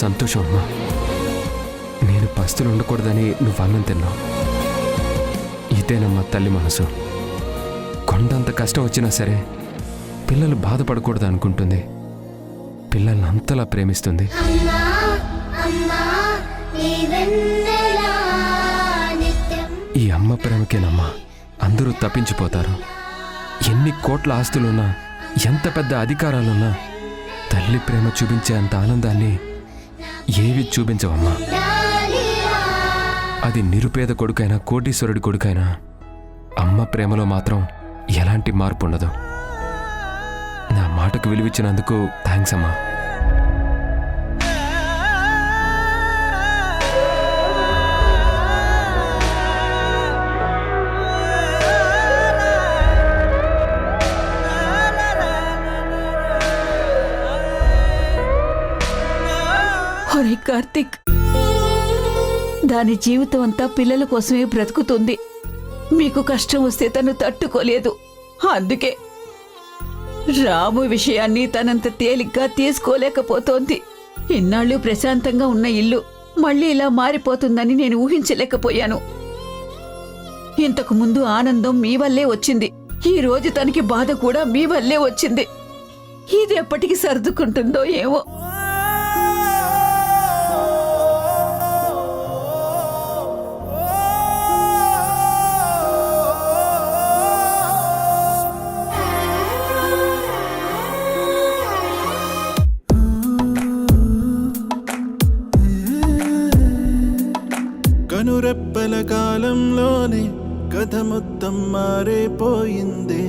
సంతోషం అమ్మా. నేను పస్తులు ఉండకూడదని నువ్వు అన్నం తిన్నావు. ఇదేనమ్మా తల్లి మనసు. కొండంత కష్టం వచ్చినా సరే పిల్లలు బాధపడకూడదు అనుకుంటుంది. పిల్లల్ని అంతలా ప్రేమిస్తుంది. ఈ అమ్మ ప్రేమకేనమ్మా అందరూ తప్పించిపోతారు. ఎన్ని కోట్ల ఆస్తులున్నా, ఎంత పెద్ద అధికారాలున్నా తల్లి ప్రేమ చూపించే అంత ఆనందాన్ని ఏవి చూపించవమ్మా. అది నిరుపేద కొడుకైనా, కోటీశ్వరుడి కొడుకైనా అమ్మ ప్రేమలో మాత్రం ఎలాంటి మార్పు ఉండదు. నా మాటకు విలువిచ్చినందుకు థ్యాంక్స్ అమ్మా. ఒరే కార్తిక్, దాని జీవితం అంతా పిల్లల కోసమే బ్రతుకుతుంది. మీకు కష్టం వస్తే తను తట్టుకోలేదు. అందుకే రాము విషయాన్ని తనంత తేలిగ్గా తీసుకోలేకపోతోంది. ఇన్నాళ్ళు ప్రశాంతంగా ఉన్న ఇల్లు మళ్ళీ ఇలా మారిపోతుందని నేను ఊహించలేకపోయాను. ఇంతకు ముందు ఆనందం మీ వల్లే వచ్చింది. ఈ రోజు తనకి బాధ కూడా మీ వల్లే వచ్చింది. ఇది ఎప్పటికి సర్దుకుంటుందో ఏమో. కనురెప్పల కాలంలోనే కథ మొత్తం మారిపోయిందే.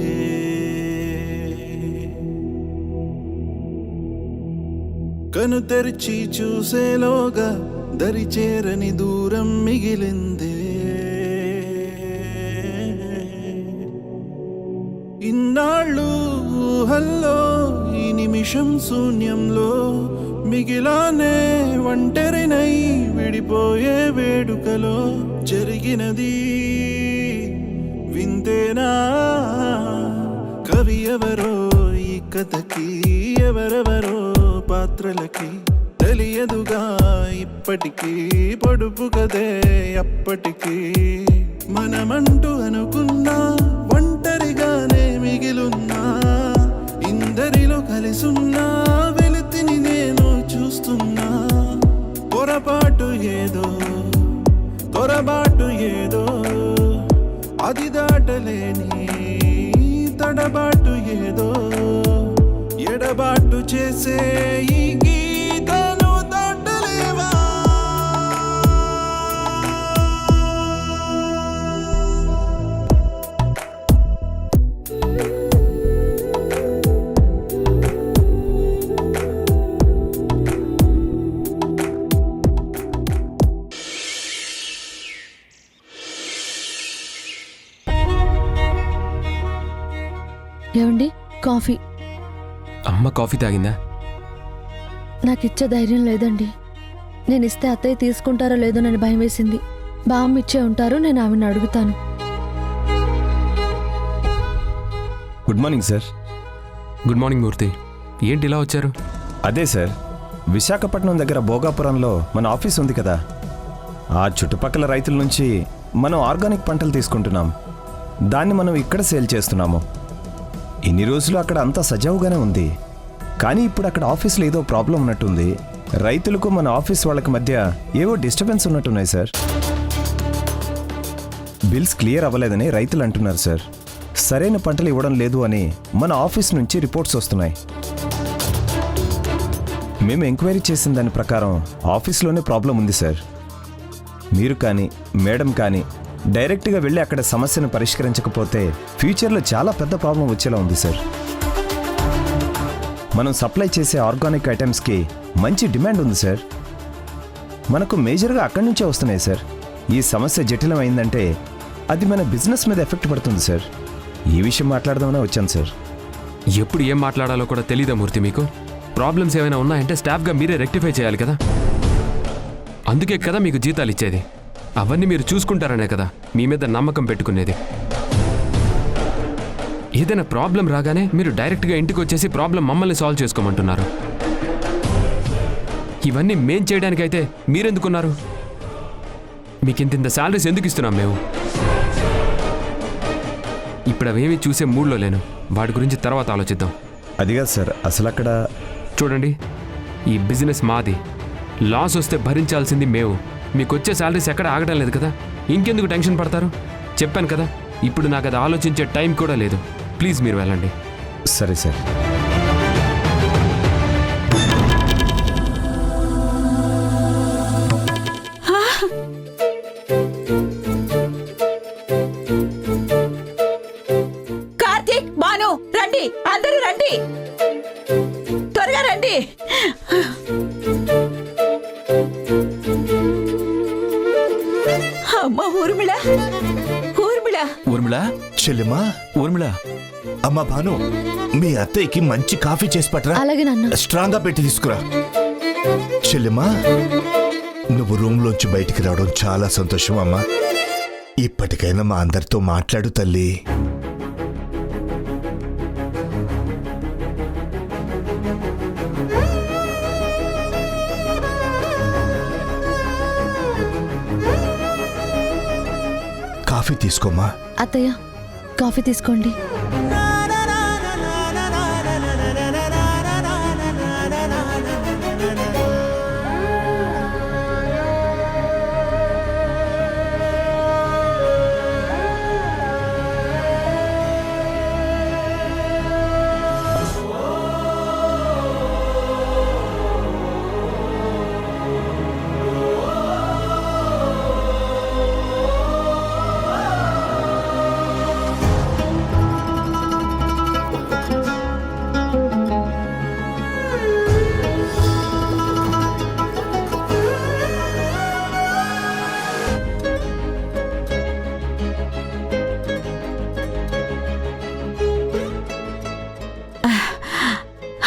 కను తెరిచి చూసేలోగా దరిచేరని దూరం మిగిలిందే. ఇన్నాళ్ళు ఊహల్లో, ఈ నిమిషం శూన్యంలో మిగిలానే ఒంటరినై విడిపోయే వేడుకలో జరిగినది వింతేనా? కవి ఎవరో ఈ కథకి, ఎవరెవరో పాత్రలకి తెలియదుగా ఇప్పటికీ. పొడుపు కదే అప్పటికీ. మనమంటూ అనుకున్నా ఒంటరిగానే మిగిలున్నా. ఇందరిలో కలిసున్నా వెలుతిని నేను చూస్తున్నా. పొరపాటు ఏదో, తొరబాటు ఏదో, అది దాటలేని తడబాటు ఏదో, ఎడబాటు చేసే ఈ గీతను దాటలేవా? ఏమండి, కాఫీ. అమ్మ కాఫీ తాగిందా? నాకిచ్చే ధైర్యం లేదండి. నేను ఇస్తే అత్తయ్య తీసుకుంటారో లేదో నన్ను భయం వేసింది. బామ్మ ఇచ్చే ఉంటారు, నేను ఆమెను అడుగుతాను. Good morning sir. Good morning Murthy. ఏంటి ఇలా వచ్చారు? అదే సార్, విశాఖపట్నం దగ్గర భోగాపురంలో మన ఆఫీస్ ఉంది కదా, ఆ చుట్టుపక్కల రైతుల నుంచి మనం ఆర్గానిక్ పంటలు తీసుకుంటున్నాం. దాన్ని మనం ఇక్కడ సేల్ చేస్తున్నాము. ఇన్ని రోజులు అక్కడ అంతా సజావుగానే ఉంది. కానీ ఇప్పుడు అక్కడ ఆఫీస్లో ఏదో ప్రాబ్లం ఉన్నట్టుంది. రైతులకు మన ఆఫీస్ వాళ్ళకి మధ్య ఏవో డిస్టర్బెన్స్ ఉన్నట్టున్నాయి సార్. బిల్స్ క్లియర్ అవ్వలేదని రైతులు అంటున్నారు సార్. సరైన పంటలు ఇవ్వడం లేదు అని మన ఆఫీస్ నుంచి రిపోర్ట్స్ వస్తున్నాయి. మేము ఎంక్వైరీ చేసిన దాని ప్రకారం ఆఫీస్లోనే ప్రాబ్లం ఉంది సార్. మీరు కానీ మేడం కానీ డైరెక్ట్గా వెళ్ళి అక్కడ సమస్యను పరిష్కరించకపోతే ఫ్యూచర్లో చాలా పెద్ద ప్రాబ్లం వచ్చేలా ఉంది సార్. మనం సప్లై చేసే ఆర్గానిక్ ఐటమ్స్కి మంచి డిమాండ్ ఉంది సార్. మనకు మేజర్గా అక్కడి నుంచే వస్తున్నాయి సార్. ఈ సమస్య జటిలం అయిందంటే అది మన బిజినెస్ మీద ఎఫెక్ట్ పడుతుంది సార్. ఈ విషయం మాట్లాడదామనే వచ్చాను సార్. ఎప్పుడు ఏం మాట్లాడాలో కూడా తెలీదా మూర్తి మీకు? ప్రాబ్లమ్స్ ఏమైనా ఉన్నాయంటే స్టాఫ్గా మీరే రెక్టిఫై చేయాలి కదా. అందుకే కదా మీకు జీతాలు ఇచ్చేది. అవన్నీ మీరు చూసుకుంటారనే కదా మీ మీద నమ్మకం పెట్టుకునేది. ఏదైనా ప్రాబ్లం రాగానే మీరు డైరెక్ట్గా ఇంటికి వచ్చేసి ప్రాబ్లం మమ్మల్ని సాల్వ్ చేసుకోమంటున్నారు. ఇవన్నీ మేం చేయడానికైతే మీరెందుకున్నారు? మీకు ఇంత శాలరీస్ ఎందుకు ఇస్తున్నాం మేము? ఇప్పుడు అవేమీ చూసే మూడ్లో లేను. వాటి గురించి తర్వాత ఆలోచిద్దాం. అదిగా సార్, అసలు అక్కడ చూడండి, ఈ బిజినెస్ మాది. లాస్ వస్తే భరించాల్సింది మేము. మీకు వచ్చే శాలరీస్ ఎక్కడ ఆగడం లేదు కదా, ఇంకెందుకు టెన్షన్ పడతారు? చెప్పాను కదా, ఇప్పుడు నాకు అది ఆలోచించే టైం కూడా లేదు. ప్లీజ్ మీరు వెళ్ళండి. సరే సార్. కార్తీక్, భాను, రండి, అందరూ రండి, త్వరగా రండి. అమ్మ ఊర్మిళ, ఊర్మిళ. ఊర్మిళ, చెల్లెమ్మా ఊర్మిళ. అమ్మా భాను, మీ అత్తయ్యకి మంచి కాఫీ చేసి పట్టరా. అలాగే నాన్న. స్ట్రాంగ్ గా పెట్టి తీసుకురా. చెల్లెమ్మా, నువ్వు రూమ్ లోంచి బయటికి రావడం చాలా సంతోషం అమ్మా. ఇప్పటికైనా మా అందరితో మాట్లాడు తల్లి. కాఫీ తీసుకోమ్మా. అత్తయ్య, కాఫీ తీసుకోండి.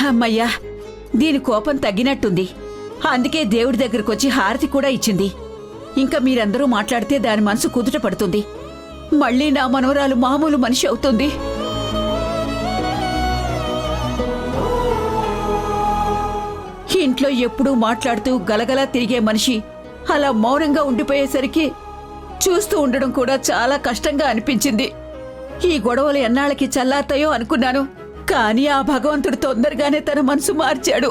అమ్మయ్యా, దీని కోపం తగ్గినట్టుంది. అందుకే దేవుడి దగ్గరకు వచ్చి హారతి కూడా ఇచ్చింది. ఇంకా మీరందరూ మాట్లాడితే దాని మనసు కుదుట పడుతుంది. మళ్ళీ నా మనవరాలు మామూలు మనిషి అవుతుంది. ఇంట్లో ఎప్పుడూ మాట్లాడుతూ గలగలా తిరిగే మనిషి అలా మౌనంగా ఉండిపోయేసరికి చూస్తూ ఉండడం కూడా చాలా కష్టంగా అనిపించింది. ఈ గొడవలు ఎన్నాళ్ళకి చల్లారుతాయో అనుకున్నాను, కానీ ఆ భగవంతుడు తొందరగానే తన మనసు మార్చాడు.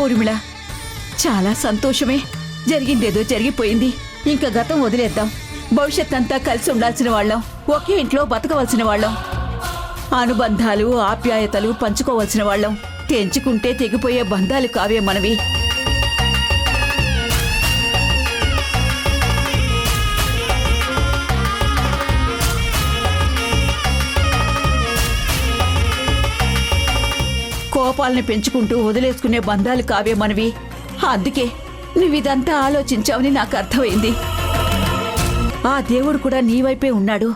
ఊర్మిళ, చాలా సంతోషమే. జరిగిందేదో జరిగిపోయింది. ఇంకా గతం వదిలేద్దాం. భవిష్యత్ అంతా కలిసి ఉండాల్సిన వాళ్ళం, ఒకే ఇంట్లో బతకవలసిన వాళ్ళం, అనుబంధాలు ఆప్యాయతలు పంచుకోవలసిన వాళ్ళం. తెంచుకుంటే తెగిపోయే బంధాలు కావే మనవి. కోపాలని పెంచుకుంటూ వదిలేసుకునే బంధాలు కావే మనవి. అందుకే నువ్విదంతా ఆలోచించావని నాకు అర్థమైంది. ఆ దేవుడు కూడా నీ వైపే ఉన్నాడు.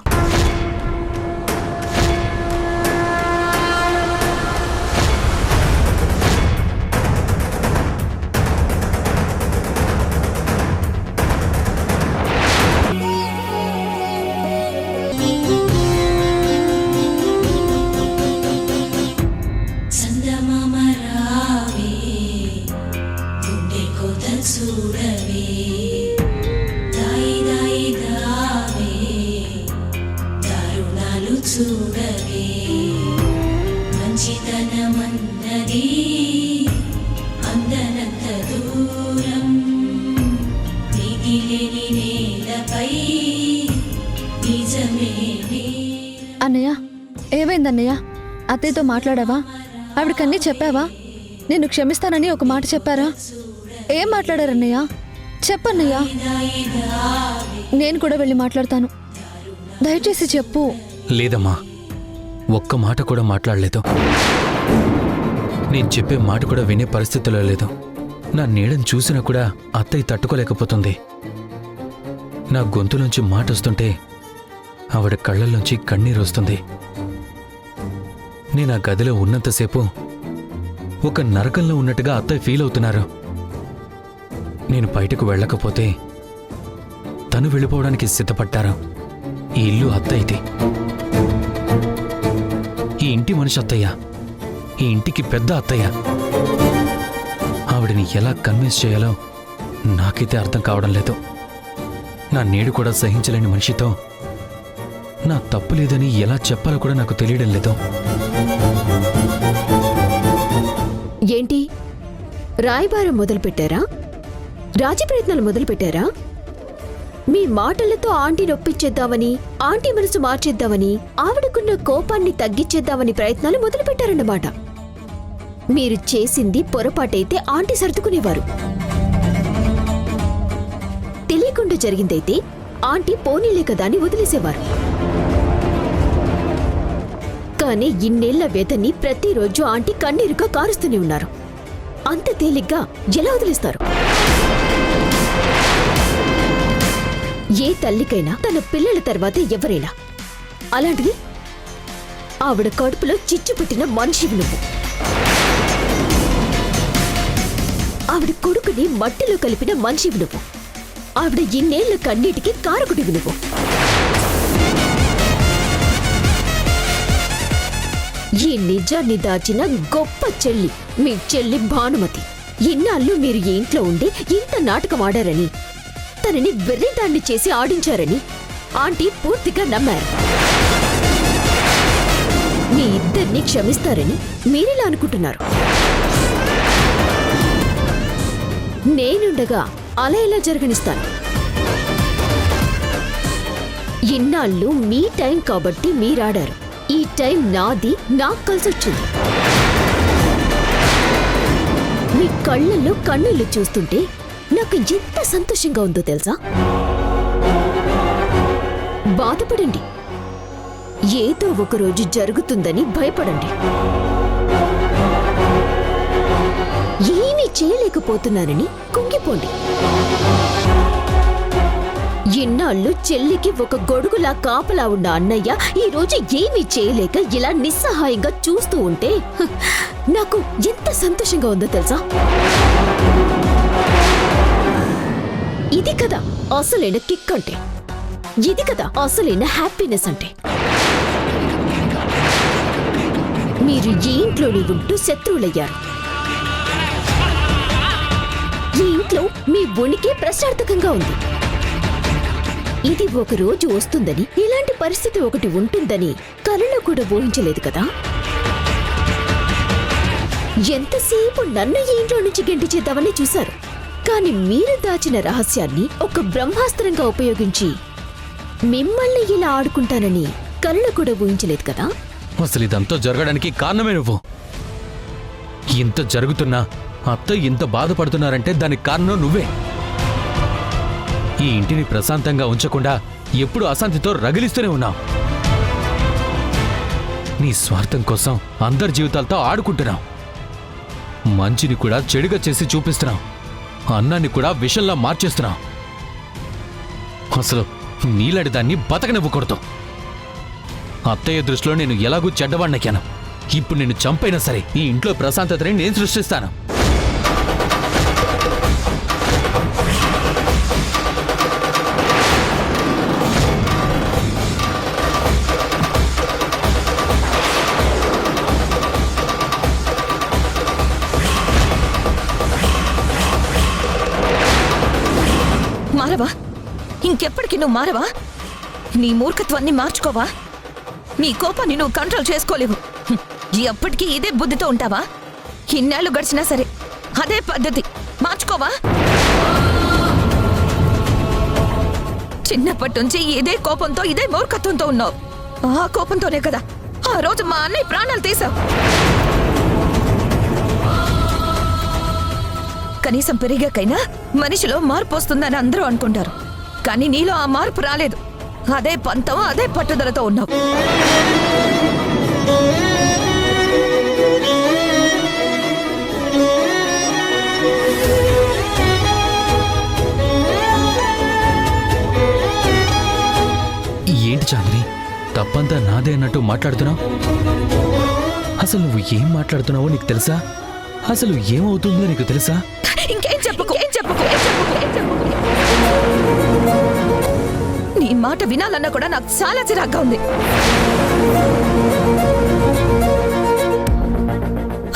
చూడవే మంచితనమన్నది అందనంత దూరం నీతి లేని నేలపై నిజమే. అన్నయ్య, ఏమైందన్నయ్య? అత్తయ్యతో మాట్లాడావా? ఆవిడకన్నీ చెప్పావా? నేను క్షమిస్తానని ఒక మాట చెప్పారా? ఏం మాట్లాడారన్నయ్య? చెప్పన్నయ్య, నేను కూడా వెళ్ళి మాట్లాడతాను. దయచేసి చెప్పు. లేదమ్మా, ఒక్క మాట కూడా మాట్లాడలేదు. నేను చెప్పే మాట కూడా వినే పరిస్థితిలో లేదు. నా నీడని చూసినా కూడా అత్తయ్య తట్టుకోలేకపోతుంది. నా గొంతులోంచి మాట వస్తుంటే ఆవిడ కళ్ళల్లోంచి కన్నీరు వస్తుంది. నేను ఆ గదిలో ఉన్నంతసేపు ఒక నరకంలో ఉన్నట్టుగా అత్తయ్య ఫీల్ అవుతున్నారు. నేను బయటకు వెళ్ళకపోతే తను వెళ్ళిపోవడానికి సిద్ధపడ్డారు. ఈ ఇల్లు అత్తయ్యది. ఈ ఇంటి మనిషి అత్తయ్య, ఈ ఇంటికి పెద్ద అత్తయ్య. ఆవిడని ఎలా కన్విన్స్ చేయాలో నాకైతే అర్థం కావడం లేదు. నా నేడు కూడా సహించలేని మనిషితో నా తప్పు లేదని ఎలా చెప్పాలో కూడా నాకు తెలియడం లేదు. ఏంటి రాయబారం మొదలుపెట్టారా? రాజీ ప్రయత్నాలు మొదలుపెట్టారా? మీ మాటలతో ఆంటీ నొప్పించేద్దామని, ఆంటీ మనసు మార్చేద్దామని, ఆవిడకున్న కోపాన్ని తగ్గించేద్దామని ప్రయత్నాలు మొదలుపెట్టారన్నమాట. మీరు చేసింది పొరపాటైతే ఆంటీ సర్దుకునేవారు. తెలియకుండా జరిగిందైతే ఆంటీ పోనీలే కదా అని వదిలేసేవారు. కానీ ఇన్నేళ్ల వేతన్ని ప్రతిరోజు ఆంటీ కన్నీరుగా కారుస్తూనే ఉన్నారు. అంత తేలిగ్గా ఎలా వదిలేస్తారు? ఏ తల్లికైనా తన పిల్లల తర్వాతే ఎవరైనా. అలాంటిది ఆవిడ కడుపులో చిచ్చు పెట్టిన మనిషివి నువ్వు. ఆవిడ కొడుకుని మట్టిలో కలిపిన మనిషివి నువ్వు. ఆవిడ ఇన్నేళ్ల కన్నీటికి కారకుడివి నువ్వు. ఈ నిజాన్ని దాచిన గొప్ప చెల్లి మీ చెల్లి భానుమతి. ఇన్నాళ్ళు మీరు ఈ ఇంట్లో ఉండి ఇంత నాటకం ఆడారని, తనని వెర్రిదాన్ని చేసి ఆడించారని ఆంటీ పూర్తిగా నమ్మారు. మీ ఇద్దరిని క్షమిస్తారని మీరెలా అనుకుంటున్నారు? నేనుండగా అలా ఎలా జరగనిస్తాను? ఇన్నాళ్ళు మీ టైం కాబట్టి మీరాడారు. ఈ టైం నాది, నాకు కలిసొచ్చింది. మీ కళ్ళల్లో కన్నీళ్లు చూస్తుంటే నాకు ఎంత సంతోషంగా ఉందో తెలుసా? బాధపడండి, ఏదో ఒకరోజు జరుగుతుందని భయపడండి. ఏమీ చేయలేకపోతున్నానని కుంగిపోండి. ఇన్నాళ్ళు చెల్లికి ఒక గొడుగులా కాపలా ఉన్న అన్నయ్య ఈ రోజు ఏమీ చేయలేక ఇలా నిస్సహాయంగా చూస్తూ ఉంటే నాకు ఎంత సంతోషంగా ఉందో తెలుసా? ఇది కదా అసలైన కిక్ అంటే. ఇది కదా అసలైన హ్యాపీనెస్ అంటే. మీరు ఈ ఇంట్లోనే ఉంటూ శత్రువులయ్యారు. ఈ ఇంట్లో మీ ఉనికి ప్రశ్నార్థకంగా ఉంది. ఇది ఒక రోజు వస్తుందని, ఇలాంటి పరిస్థితి ఒకటి ఉంటుందని కలలో కూడా ఊహించలేదు కదా. ఎంతసేపు నన్ను ఈ ఇంట్లో నుంచి గెంటి చేద్దామని చూశారు. కానీ మీరు దాచిన రహస్యాన్ని ఒక బ్రహ్మాస్త్రంగా ఉపయోగించి మిమ్మల్ని ఇలా ఆడుకుంటానని కలలో కూడా ఊహించలేదు కదా. అసలు ఇదంతా జరగడానికి కారణమే నువ్వు. ఇంత జరుగుతున్నా అత్తయ్య ఇంత బాధపడుతున్నారంటే దానికి కారణం నువ్వే. ఈ ఇంటిని ప్రశాంతంగా ఉంచకుండా ఎప్పుడు అశాంతితో రగిలిస్తూనే ఉన్నావు. నీ స్వార్థం కోసం అందరి జీవితాలతో ఆడుకుంటున్నావు. మంచిని కూడా చెడుగా చేసి చూపిస్తున్నావు. అన్నాన్ని కూడా విషంలా మార్చేస్తున్నావు. అసలు నీలాంటి దాన్ని బతకనివ్వకూడదు. అత్తయ్య దృష్టిలో నేను ఎలాగూ చెడ్డవాణ్ణెక్కాను. ఇప్పుడు నిన్ను చంపైనా సరే ఈ ఇంట్లో ప్రశాంతతని నేను సృష్టిస్తాను. మారవా? ఇంకెప్పటికీ నువ్వు మారవా? నీ మూర్ఖత్వాన్ని మార్చుకోవా? నీ కోపాన్ని నువ్వు కంట్రోల్ చేసుకోలేవు. ఎప్పటికీ ఇదే బుద్ధితో ఉంటావా? ఇన్నేళ్లు గడిచినా సరే అదే పద్ధతి. మార్చుకోవా? చిన్నప్పటి నుంచి ఇదే కోపంతో, ఇదే మూర్ఖత్వంతో ఉన్నావు. ఆ కోపంతోనే కదా ఆ రోజు మా అన్నయ్య ప్రాణాలు తీసావు. కనీసం పెరిగాకైనా మనిషిలో మార్పు వస్తుందని అందరూ అనుకుంటారు. కానీ నీలో ఆ మార్పు రాలేదు. అదే పంతం, అదే పట్టుదలతో ఉన్నావు. ఏంటి చాందిని, తప్పంతా నాదే అన్నట్టు మాట్లాడుతున్నావు? అసలు నువ్వు ఏం మాట్లాడుతున్నావో నీకు తెలుసా? అసలు ఏమవుతుందో నీకు తెలుసా? ఇంకేం చెప్పుకో, ఏం చెప్పుకో, ఏం చెప్పుకో, ఏం చెప్పుకో. నీ మాట వినాలన్నా కూడా నాకు చాలా చిరాగ్గా ఉంది.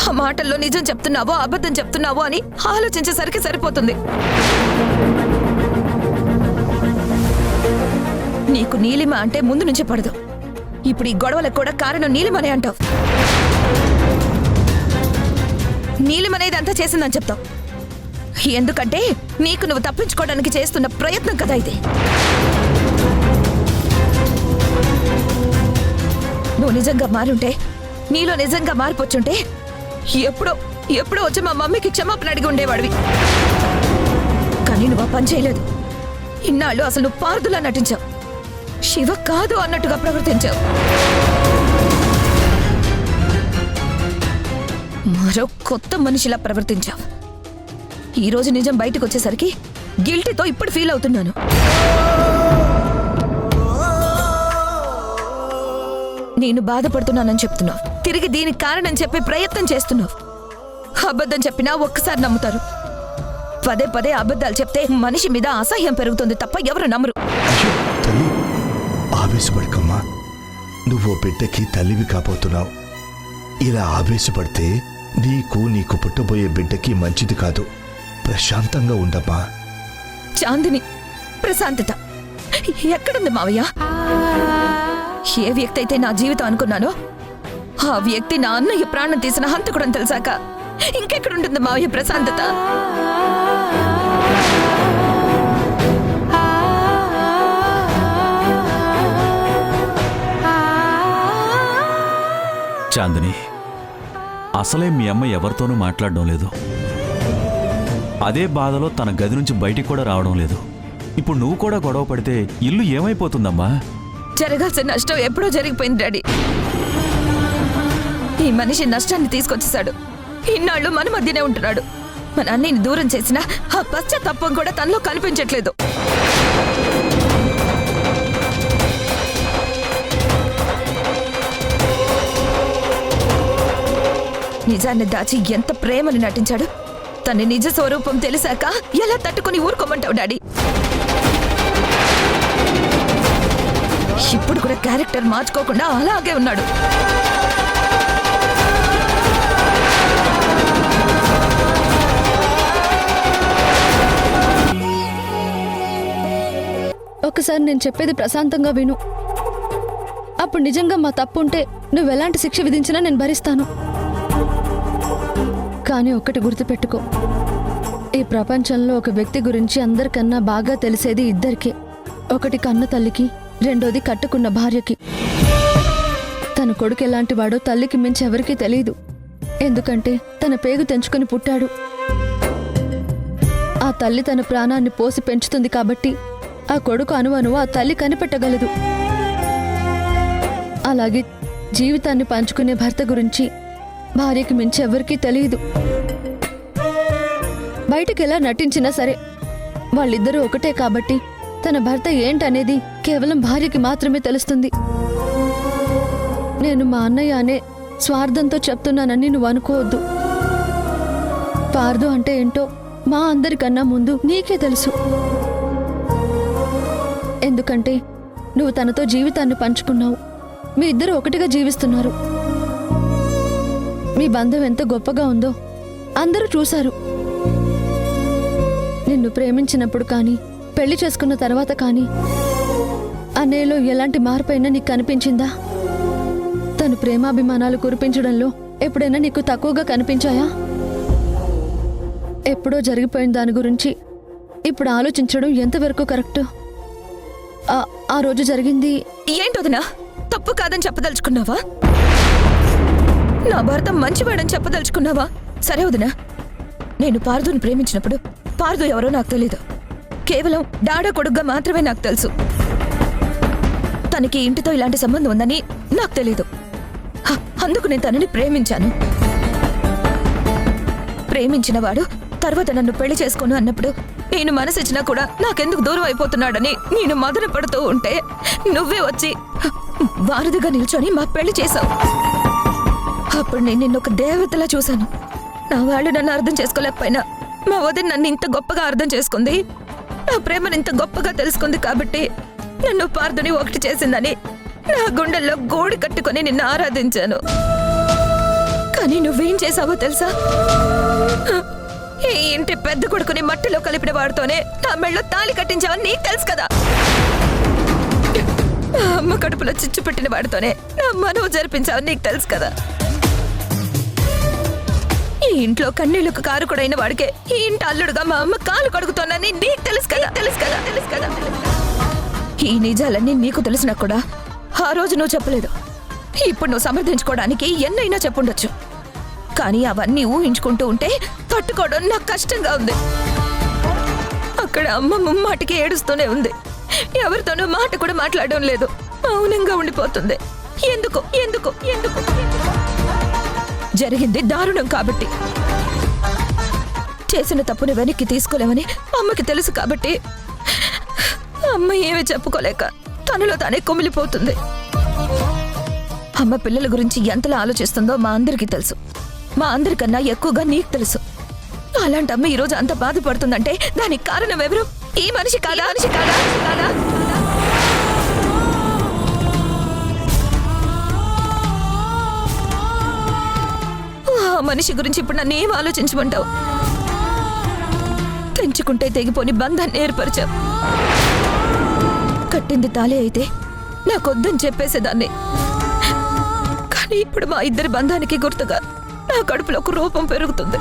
ఆ మాటల్లో నిజం చెప్తున్నావో అబద్ధం చెప్తున్నావో అని ఆలోచించేసరికి సరిపోతుంది. నీకు నీలిమ అంటే ముందు నుంచి పడదు. ఇప్పుడు ఈ గొడవలకు కూడా కారణం నీలిమనే అంటావు. నీలిమనేది అంతా చేసిందని చెప్తావు. ఎందుకంటే నీకు నువ్వు తప్పించుకోవడానికి చేస్తున్న ప్రయత్నం కదా ఇది. నువ్వు నిజంగా మారుంటే, నీలో నిజంగా మార్పొచ్చుంటే ఎప్పుడో ఎప్పుడో వచ్చి మా మమ్మీకి క్షమాపణ అడిగి ఉండేవాడివి. కానీ నువ్వు ఆ పని చేయలేదు. ఇన్నాళ్ళు అసలు నువ్వు పార్దులా నటించావు. శివ కాదు అన్నట్టుగా ప్రవర్తించావు. మరో కొత్త మనిషిలా ప్రవర్తించావు. ఈరోజు నిజం బయటకు వచ్చేసరికి గిల్టీతో ఇప్పుడు ఫీల్ అవుతున్నాను. నేను బాధపడుతున్నానని చెప్తున్నావు. తిరిగి దీనికి కారణం చెప్పే ప్రయత్నం చేస్తున్నావు. అబద్ధం చెప్పినా ఒక్కసారి నమ్ముతారు. పదే పదే అబద్ధాలు చెప్తే మనిషి మీద అసహ్యం పెరుగుతుంది తప్ప ఎవరు నమ్మరు. తల్లి, ఆవేశపడకమ్మా. నువ్వు బిడ్డకి తల్లివి కాబోతున్నావు. ఇలా ఆవేశపడితే నీకు పుట్టబోయే బిడ్డకి మంచిది కాదు. ప్రశాంతంగా ఉండమ్మా. చాందిని, ప్రశాంతత ఎక్కడుంది మావయ్య? ఏ వ్యక్తి అయితే నా జీవితం అనుకున్నానో ఆ వ్యక్తి నా అన్నయ్య ప్రాణం తీసిన హంతకుడని తెలిసాక ఇంకెక్కడుంటుంది మావయ్య ప్రశాంతత? చాందిని, అసలే మీ అమ్మ ఎవరితోనూ మాట్లాడడం లేదు. అదే బాధలో తన గది నుంచి బయటికి కూడా రావడం లేదు. ఇప్పుడు నువ్వు కూడా గొడవ పడితే ఇల్లు ఏమైపోతుందమ్మా? జరగాల్సిన నష్టం ఎప్పుడో జరిగిపోయింది డాడీ. ఈ మనిషి నష్టాన్ని తీసుకొచ్చేశాడు. ఇన్నాళ్ళు మన మధ్యనే ఉంటున్నాడు. మన అన్నయ్యని దూరం చేసిన ఆ పశ్చాత్తాపం కూడా తనలో కనిపించట్లేదు. నిజాన్ని దాచి ఎంత ప్రేమని నటించాడు. తన నిజ స్వరూపం తెలిసాక ఎలా తట్టుకుని ఊరుకోమంటావు డాడీ? ఇప్పుడు కూడా క్యారెక్టర్ మార్చుకోకుండా అలాగే ఉన్నాడు. ఒకసారి నేను చెప్పేది ప్రశాంతంగా విను. అప్పుడు నిజంగా మా తప్పు ఉంటే నువ్వెలాంటి శిక్ష విధించినా నేను భరిస్తాను. కానీ ఒక్కటి గుర్తుపెట్టుకో, ఈ ప్రపంచంలో ఒక వ్యక్తి గురించి అందరికన్నా బాగా తెలిసేది ఇద్దరికే. ఒకటి కన్న తల్లికి, రెండోది కట్టుకున్న భార్యకి. తన కొడుకు ఎలాంటి వాడో తల్లికి మించి ఎవరికీ తెలియదు. ఎందుకంటే తన పేగు తెంచుకొని పుట్టాడు. ఆ తల్లి తన ప్రాణాన్ని పోసి పెంచుతుంది కాబట్టి ఆ కొడుకు అణువణువు ఆ తల్లి కనిపెట్టగలదు. అలాగే జీవితాన్ని పంచుకునే భర్త గురించి భార్యకి మించి ఎవరికీ తెలియదు. బయటకు ఎలా నటించినా సరే వాళ్ళిద్దరూ ఒకటే కాబట్టి తన భర్త ఏంటనేది కేవలం భార్యకి మాత్రమే తెలుస్తుంది. నేను మా అన్నయ్య అనే స్వార్థంతో చెప్తున్నానని నువ్వు అనుకోవద్దు. పార్దు అంటే ఏంటో మా అందరికన్నా ముందు నీకే తెలుసు. ఎందుకంటే నువ్వు తనతో జీవితాన్ని పంచుకున్నావు. మీ ఇద్దరు ఒకటిగా జీవిస్తున్నారు. మీ బంధం ఎంత గొప్పగా ఉందో అందరూ చూశారు. నిన్ను ప్రేమించినప్పుడు కానీ పెళ్లి చేసుకున్న తర్వాత కానీ అన్నయ్యలో ఎలాంటి మార్పైనా నీకు కనిపించిందా? తను ప్రేమాభిమానాలు కురిపించడంలో ఎప్పుడైనా నీకు తక్కువగా కనిపించాయా? ఎప్పుడో జరిగిపోయిన దాని గురించి ఇప్పుడు ఆలోచించడం ఎంతవరకు కరెక్ట్? ఆ రోజు జరిగింది ఏంటోదినా? తప్పు కాదని చెప్పదలుచుకున్నావా? నా భర్త మంచివాడని చెప్పదలుచుకున్నావా? సరే వదినా, నేను పార్దుని ప్రేమించినప్పుడు పార్దు ఎవరో నాకు తెలీదు. కేవలం డాడా కొడుగ్గా మాత్రమే నాకు తెలుసు. తనకి ఇంటితో ఇలాంటి సంబంధం ఉందని నాకు తెలీదు. అందుకు నేను తనని ప్రేమించాను. ప్రేమించినవాడు తర్వాత నన్ను పెళ్లి చేసుకోను అన్నప్పుడు నేను మనసిచ్చినా కూడా నాకెందుకు దూరం అయిపోతున్నాడని నేను మదన పడుతూ ఉంటే నువ్వే వచ్చి వారధిగా నిల్చొని మా పెళ్లి చేశావు. అప్పుడు నేను నిన్ను ఒక దేవతలా చూశాను. నా వాళ్ళు నన్ను అర్థం చేసుకోలేకపోయినా మా వదిన నన్ను ఇంత గొప్పగా అర్థం చేసుకుంది, నా ప్రేమను ఇంత గొప్పగా తెలుసుకుంది కాబట్టి నన్ను పార్థుని ఒకటి చేసిందని నా గుండెల్లో గోడి కట్టుకొని నిన్ను ఆరాధించాను. కానీ నువ్వేం చేసావో తెలుసా? ఈ ఇంటి పెద్ద కొడుకుని మట్టిలో కలిపిన వాడితోనే నా మెళ్ళో తాళి కట్టించావని నీకు తెలుసు కదా. నా అమ్మ కడుపులో చిచ్చు పెట్టిన వాడితోనే నా మనవు జరిపించావని నీకు తెలుసు కదా. ఈ ఇంట్లో కన్నీళ్లకు కారుకుడైన వాడికే ఈ ఇంటి అల్లుడుగా మా అమ్మ కాలు కడుగుతోందని నీకు తెలుసు కదా. ఈ నిజాలన్నీ నీకు తెలిసినా కూడా ఆ రోజు నువ్వు చెప్పలేదు. ఇప్పుడు నువ్వు సమర్థించుకోవడానికి ఎన్నైనా చెప్పుండొచ్చు, కానీ అవన్నీ ఊహించుకుంటూ ఉంటే తట్టుకోవడం నాకు కష్టంగా ఉంది. అక్కడ అమ్మ ముమ్మాటికి ఏడుస్తూనే ఉంది, ఎవరితోనూ మాట కూడా మాట్లాడడం లేదు, మౌనంగా ఉండిపోతుంది. ఎందుకు ఎందుకు ఎందుకు జరిగింది దారుణం కాబట్టి. చేసిన తప్పుని వెనక్కి తీసుకోలేమని అమ్మకి తెలుసు కాబట్టి అమ్మ ఏమీ చెప్పుకోలేక తనలో తానే కుమిలిపోతుంది. అమ్మ పిల్లల గురించి ఎంతలా ఆలోచిస్తుందో మా అందరికీ తెలుసు, మా అందరికన్నా ఎక్కువగా నీకు తెలుసు. అలాంటి అమ్మ ఈరోజు అంత బాధపడుతుందంటే దానికి కారణం ఎవరు? ఈ మనిషి కాదా? ఆ మనిషి గురించి ఇప్పుడు నన్ను ఏం ఆలోచించమంటావు? తెంచుకుంటే తెగిపోని బంధాన్ని ఏర్పరిచావు. కట్టింది తాళి అయితే నాకొద్దని చెప్పేసేదాన్ని, కానీ ఇప్పుడు మా ఇద్దరి బంధానికి గుర్తుగా నా కడుపులో ఒక రూపం పెరుగుతుంది.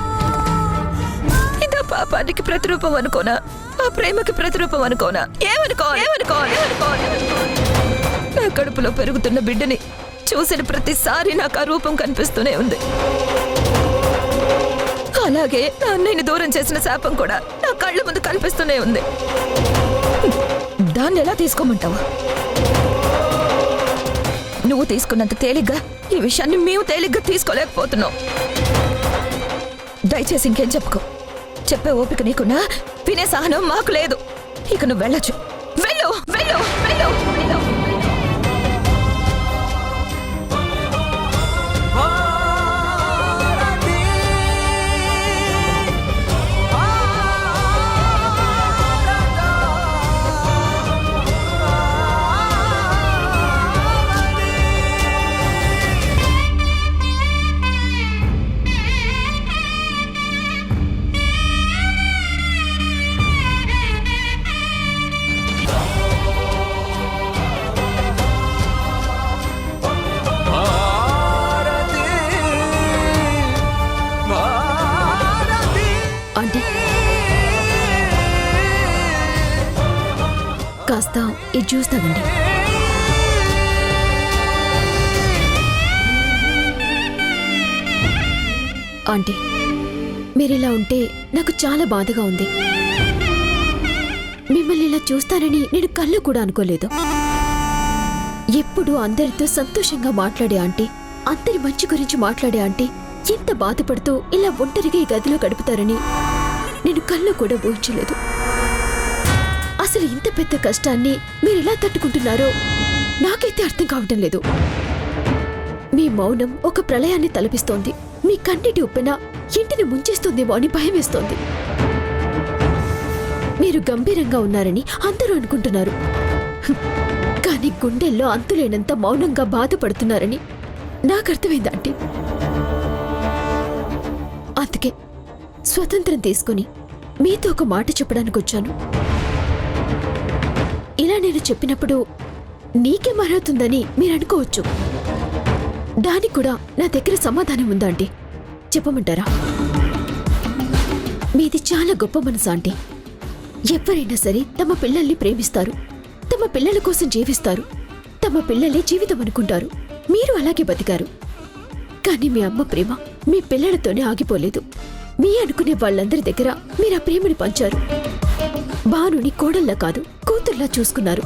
ఇదా పాపానికి ప్రతిరూపం అనుకోనా? ఆ ప్రేమకి ప్రతిరూపం అనుకోనా? ఏమనుకో నా కడుపులో పెరుగుతున్న బిడ్డని చూసిన ప్రతిసారి నాకు ఆ రూపం కనిపిస్తూనే ఉంది. అలాగే నా అన్నయ్యని దూరం చేసిన శాపం కూడా నా కళ్ళ ముందు కనిపిస్తూనే ఉంది. దాన్ని ఎలా తీసుకోమంటావు? నువ్వు తీసుకున్నంత తేలిగ్గా ఈ విషయాన్ని మేము తేలిగ్గా తీసుకోలేకపోతున్నాం. దయచేసి ఇంకేం చెప్పుకో. చెప్పే ఓపిక నీకున్నా వినే సహనం మాకు లేదు. ఇక నువ్వు వెళ్ళొచ్చు. వెళ్ళు వెళ్ళు వెళ్ళు వెళ్ళు. కాస్త ఇది చూస్తానండి. ఆంటీ, మీరిలా ఉంటే నాకు చాలా బాధగా ఉంది. మిమ్మల్ని ఇలా చూస్తానని నేను కళ్ళు కూడా అనుకోలేదు. ఎప్పుడు అందరితో సంతోషంగా మాట్లాడే ఆంటీ, అందరి మంచి గురించి మాట్లాడే ఆంటీ ఎంత బాధపడుతూ ఇలా ఒంటరిగా ఈ గదిలో గడుపుతారని నేను కళ్ళు కూడా ఊహించలేదు. అసలు ఇంత పెద్ద కష్టాన్ని మీరు ఎలా తట్టుకుంటున్నారో నాకైతే అర్థం కావటం లేదు. మీ మౌనం ఒక ప్రళయాన్ని తలపిస్తోంది. మీ కన్నిటి ఉప్పెన ఇంటిని ముంచేస్తుందేమో అని భయం వేస్తోంది. మీరు గంభీరంగా ఉన్నారని అందరూ అనుకుంటున్నారు, కానీ గుండెల్లో అంతులేనంత మౌనంగా బాధపడుతున్నారని నాకు అర్థమైంది ఆంటీ. అందుకే స్వతంత్రం తీసుకుని మీతో ఒక మాట చెప్పడానికి వచ్చాను. ఇలా నేను చెప్పినప్పుడు నీకే మరవుతుందని మీరు అనుకోవచ్చు. దానికి కూడా నా దగ్గర సమాధానం ఉందా ఆంటీ? చెప్పమంటారా? మీది చాలా గొప్ప మనసు ఆంటీ. ఎవరైనా సరే తమ పిల్లల్ని ప్రేమిస్తారు, తమ పిల్లల కోసం జీవిస్తారు, తమ పిల్లలే జీవితం అనుకుంటారు. మీరు అలాగే బతికారు. కానీ మీ అమ్మ ప్రేమ మీ పిల్లలతోనే ఆగిపోలేదు. మీ అనుకునే వాళ్ళందరి దగ్గర మీరు ఆ ప్రేమని పంచారు. భానుని కోడల్లా కాదు, కూతుర్లా చూసుకున్నారు.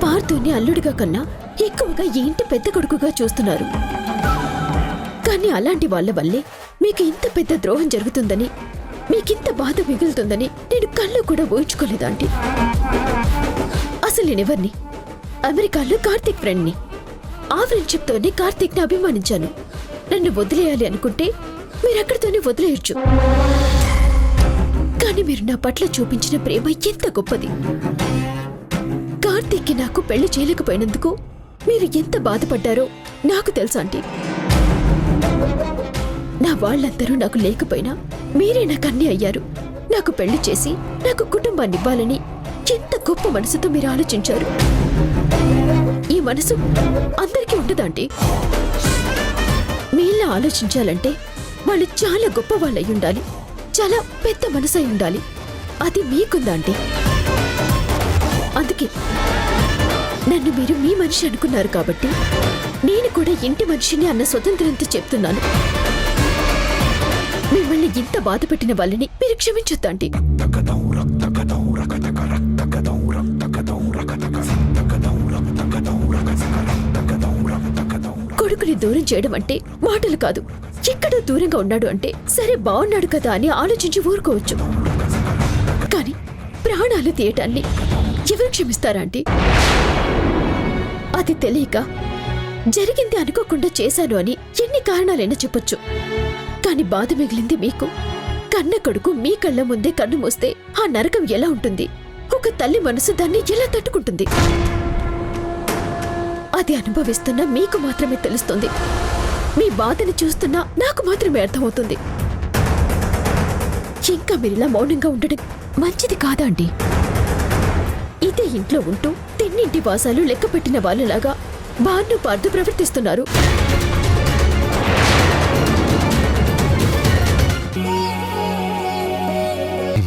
పార్థుని అల్లుడిగా కన్నా ఎక్కువగా ఈ ఇంటి పెద్ద కొడుకుగా చూస్తున్నారు. కానీ అలాంటి వాళ్ళ వల్లే మీకు ఇంత పెద్ద ద్రోహం జరుగుతుందని, మీకింత బాధ మిగులుతుందని నేను కళ్ళు కూడా ఊహించుకోలేదాంటి. అసలు నేనెవర్ని? అమెరికాలో కార్తీక్ ఫ్రెండ్ని. ఆ ఫ్రెండ్షిప్తోనే కార్తీక్ని అభిమానించాను. నన్ను వదిలేయాలి అనుకుంటే మీరక్కడితోనే వదిలేయచ్చు. కానీ మీరు నా పట్ల చూపించిన ప్రేమ ఎంత గొప్పది. కార్తీక్కి నాకు పెళ్లి చేయలేకపోయినందుకు మీరు ఎంత బాధపడ్డారో నాకు తెలుసా ఆంటీ. నా వాళ్ళందరూ నాకు లేకపోయినా మీరే నాకు అన్నీ అయ్యారు. నాకు పెళ్లి చేసి నాకు కుటుంబాన్ని ఇవ్వాలని ఎంత గొప్ప మనసుతో మీరు ఆలోచించారు. ఈ మనసు అందరికీ ఉండదాంటీ. మీలా ఆలోచించాలంటే వాళ్ళు చాలా గొప్ప వాళ్ళై ఉండాలి, చాలా పెద్ద మనసై ఉండాలి. అది మీకుందాంటీ. అందుకే నన్ను మీరు మీ మనిషి అనుకున్నారు కాబట్టి నేను కూడా ఇంటి మనిషిని అన్న స్వతంత్రంతో చెప్తున్నాను. మిమ్మల్ని ఇంత బాధ పెట్టిన వాళ్ళని మీరు క్షమించొద్దండి. కొడుకుని దూరం చేయడం అంటే మాటలు కాదు. ఎక్కడో దూరంగా ఉన్నాడు అంటే సరే బాగున్నాడు కదా అని ఆలోచించి ఊరుకోవచ్చు. కానీ ప్రాణాలు తీయటాన్ని ఎవరు క్షమిస్తారా ఆంటీ? అది తెలియక జరిగింది అనుకోకుండా చేశాను అని ఎన్ని కారణాలైనా చెప్పొచ్చు. కాని బాధ మిగిలింది మీకు. కన్న కొడుకు మీ కళ్ళ ముందే కన్ను మూస్తే ఆ నరకం ఎలా ఉంటుంది? ఒక తల్లి మనసు దాన్ని ఎలా తట్టుకుంటుంది? అది అనుభవిస్తున్నా మీకు మాత్రమే తెలుస్తుంది. మీ బాధని చూస్తున్నా నాకు మాత్రమే అర్థమవుతుంది. ఇంకా మీరిలా మౌనంగా ఉండడం మంచిది కాదా అండి? ఇదే ఇంట్లో ఉంటూ తిన్నింటి వాసాలు లెక్క పెట్టిన వాళ్ళలాగా బార్ను పార్దు ప్రవర్తిస్తున్నారు.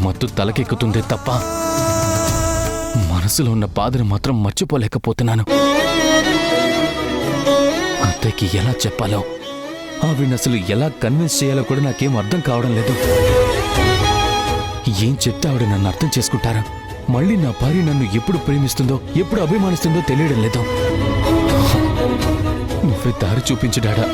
మత్తు తలకెక్కుతుందే తప్ప మనసులో ఉన్న బాధను మాత్రం మర్చిపోలేకపోతున్నాను. అత్తయ్యకి ఎలా చెప్పాలో, ఆవిడని అసలు ఎలా కన్విన్స్ చేయాలో కూడా నాకేం అర్థం కావడం లేదు. ఏం చెప్తే ఆవిడ నన్ను అర్థం చేసుకుంటారా? మళ్ళీ నా భార్య నన్ను ఎప్పుడు ప్రేమిస్తుందో, ఎప్పుడు అభిమానిస్తుందో తెలియడం లేదు. నువ్వే దారి చూపించు డాడా.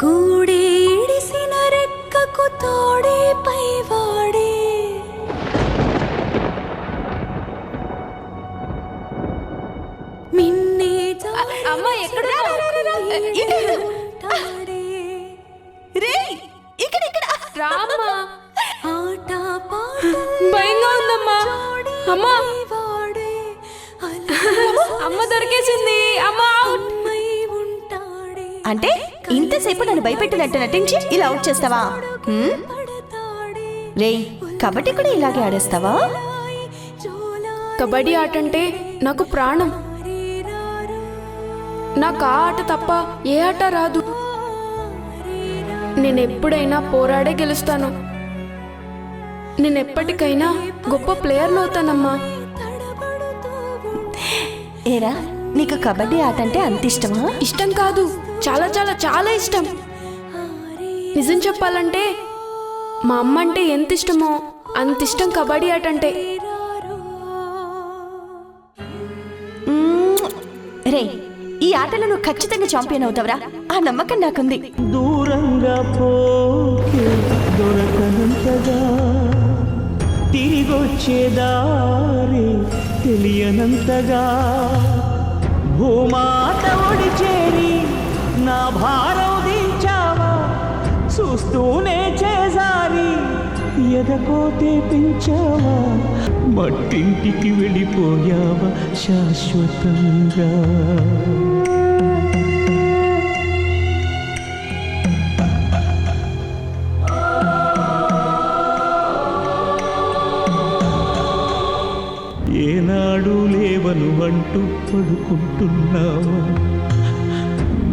గూడేడిసిన రెక్కకు తోడే పైవాడే మిన్నే అమ్మ ఎక్కడ రామ్మా ఆట భయంగా ఉందమ్మా. అమ్మా అమ్మ దొరికేసింది. అమ్మ అంటే ఇంతసేపు నన్ను భయపెట్టినట్టు నటించి ఇలా అవుట్ చేస్తావా? రేయ్, కబడ్డీ కూడా ఇలాగే ఆడేస్తావా? కబడ్డీ ఆట అంటే నాకు ప్రాణం. నాకు ఆ ఆట తప్ప ఏ ఆట రాదు. నేనెప్పుడైనా పోరాడే గెలుస్తాను. నేనెప్పటికైనా గొప్ప ప్లేయర్ అవుతానమ్మా. ఏరా, నీకు కబడ్డీ ఆట అంటే అంత ఇష్టమా? ఇష్టం కాదు, చాలా చాలా చాలా ఇష్టం. నిజం చెప్పాలంటే మా అమ్మ అంటే ఎంత ఇష్టమో అంత ఇష్టం కబడ్డీ ఆట అంటే. రే, ఈ ఆటలో నువ్వు ఖచ్చితంగా ఛాంపియన్ అవుతావురా, ఆ నమ్మకం నాకుంది. దూరంగా పోకే దొరకనంతగా తిరిగొచ్చేదారి తెలియనంతగా భూమాత ఒడి చేరి నా భారం దించావా, చూస్తూనే చేసారి ఎదకోతే పెంచావా, మట్టింటికి వెళ్ళిపోయావా శాశ్వతంగా. ఏనాడు లేవను అంటూ పడుకుంటున్నావా,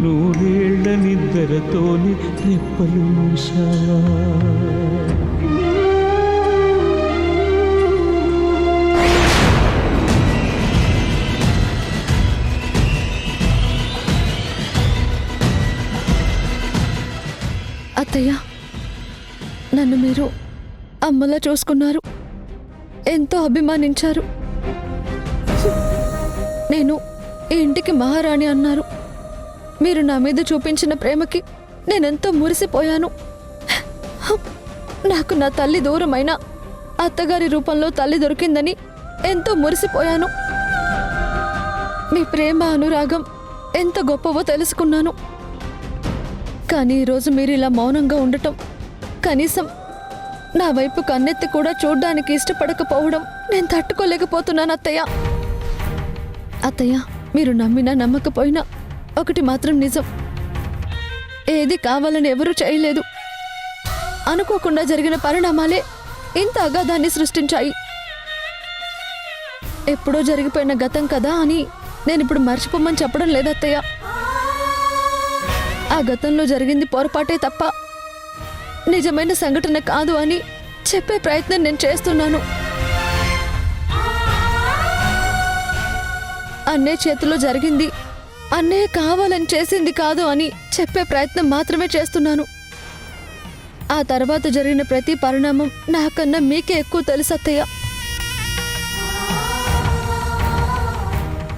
నూరేళ్ల నిద్రతోని రెప్పలు మూసావా. అత్తయ్య, నన్ను మీరు అమ్మలా చూసుకున్నారు, ఎంతో అభిమానించారు. నేను ఈ ఇంటికి మహారాణి అన్నారు. మీరు నా మీద చూపించిన ప్రేమకి నేనెంతో మురిసిపోయాను. నాకు నా తల్లి దూరమైన అత్తగారి రూపంలో తల్లి దొరికిందని ఎంతో మురిసిపోయాను. మీ ప్రేమ అనురాగం ఎంత గొప్పవో తెలుసుకున్నాను. కానీ ఈరోజు మీరు ఇలా మౌనంగా ఉండటం, కనీసం నా వైపు కన్నెత్తి కూడా చూడ్డానికి ఇష్టపడకపోవడం నేను తట్టుకోలేకపోతున్నాను అత్తయ్య. అత్తయ్య, మీరు నమ్మినా నమ్మకపోయినా ఒకటి మాత్రం నిజం. ఏది కావాలని ఎవరూ చేయలేదు. అనుకోకుండా జరిగిన పరిణామాలే ఇంత అగాధాన్ని సృష్టించాయి. ఎప్పుడో జరిగిపోయిన గతం కదా అని నేనిప్పుడు మర్చిపోమని చెప్పడం లేదత్తయ్య. ఆ గతంలో జరిగింది పొరపాటే తప్ప నిజమైన సంఘటన కాదు అని చెప్పే ప్రయత్నం నేను చేస్తున్నాను. అన్నయ్య చేతిలో జరిగింది అన్నయ్య కావాలని చేసింది కాదు అని చెప్పే ప్రయత్నం మాత్రమే చేస్తున్నాను. ఆ తర్వాత జరిగిన ప్రతి పరిణామం నాకన్నా మీకే ఎక్కువ తెలుసు అత్తయ్య.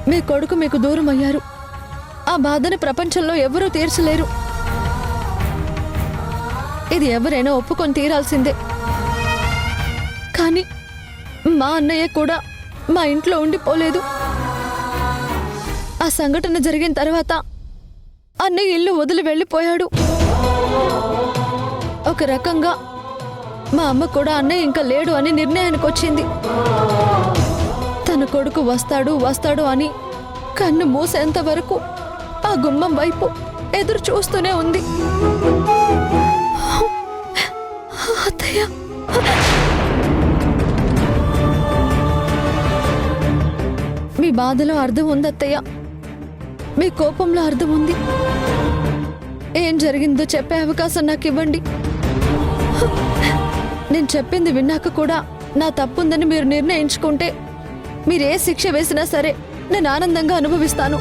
మీ కొడుకు మీకు దూరం అయ్యారు. ఆ బాధను ప్రపంచంలో ఎవరూ తీర్చలేరు. ఇది ఎవరైనా ఒప్పుకొని తీరాల్సిందే. కానీ మా అన్నయ్య కూడా మా ఇంట్లో ఉండిపోలేదు. ఆ సంఘటన జరిగిన తర్వాత అన్నయ్య ఇల్లు వదిలి వెళ్ళిపోయాడు. ఒక రకంగా మా అమ్మ కూడా అన్నయ్య ఇంకా లేడు అని నిర్ణయానికి వచ్చింది. తన కొడుకు వస్తాడు వస్తాడు అని కన్ను మూసేంత వరకు ఆ గుమ్మం వైపు ఎదురు చూస్తూనే ఉంది. అత్తయ్య, మీ బాధలో అర్థం ఉంది అత్తయ్య. మీ కోపంలో అర్థం ఉంది. ఏం జరిగిందో చెప్పే అవకాశం నాకు ఇవ్వండి. నేను చెప్పింది విన్నాక కూడా నా తప్పుందని మీరు నిర్ణయించుకుంటే మీరు ఏ శిక్ష వేసినా సరే నేను ఆనందంగా అనుభవిస్తాను.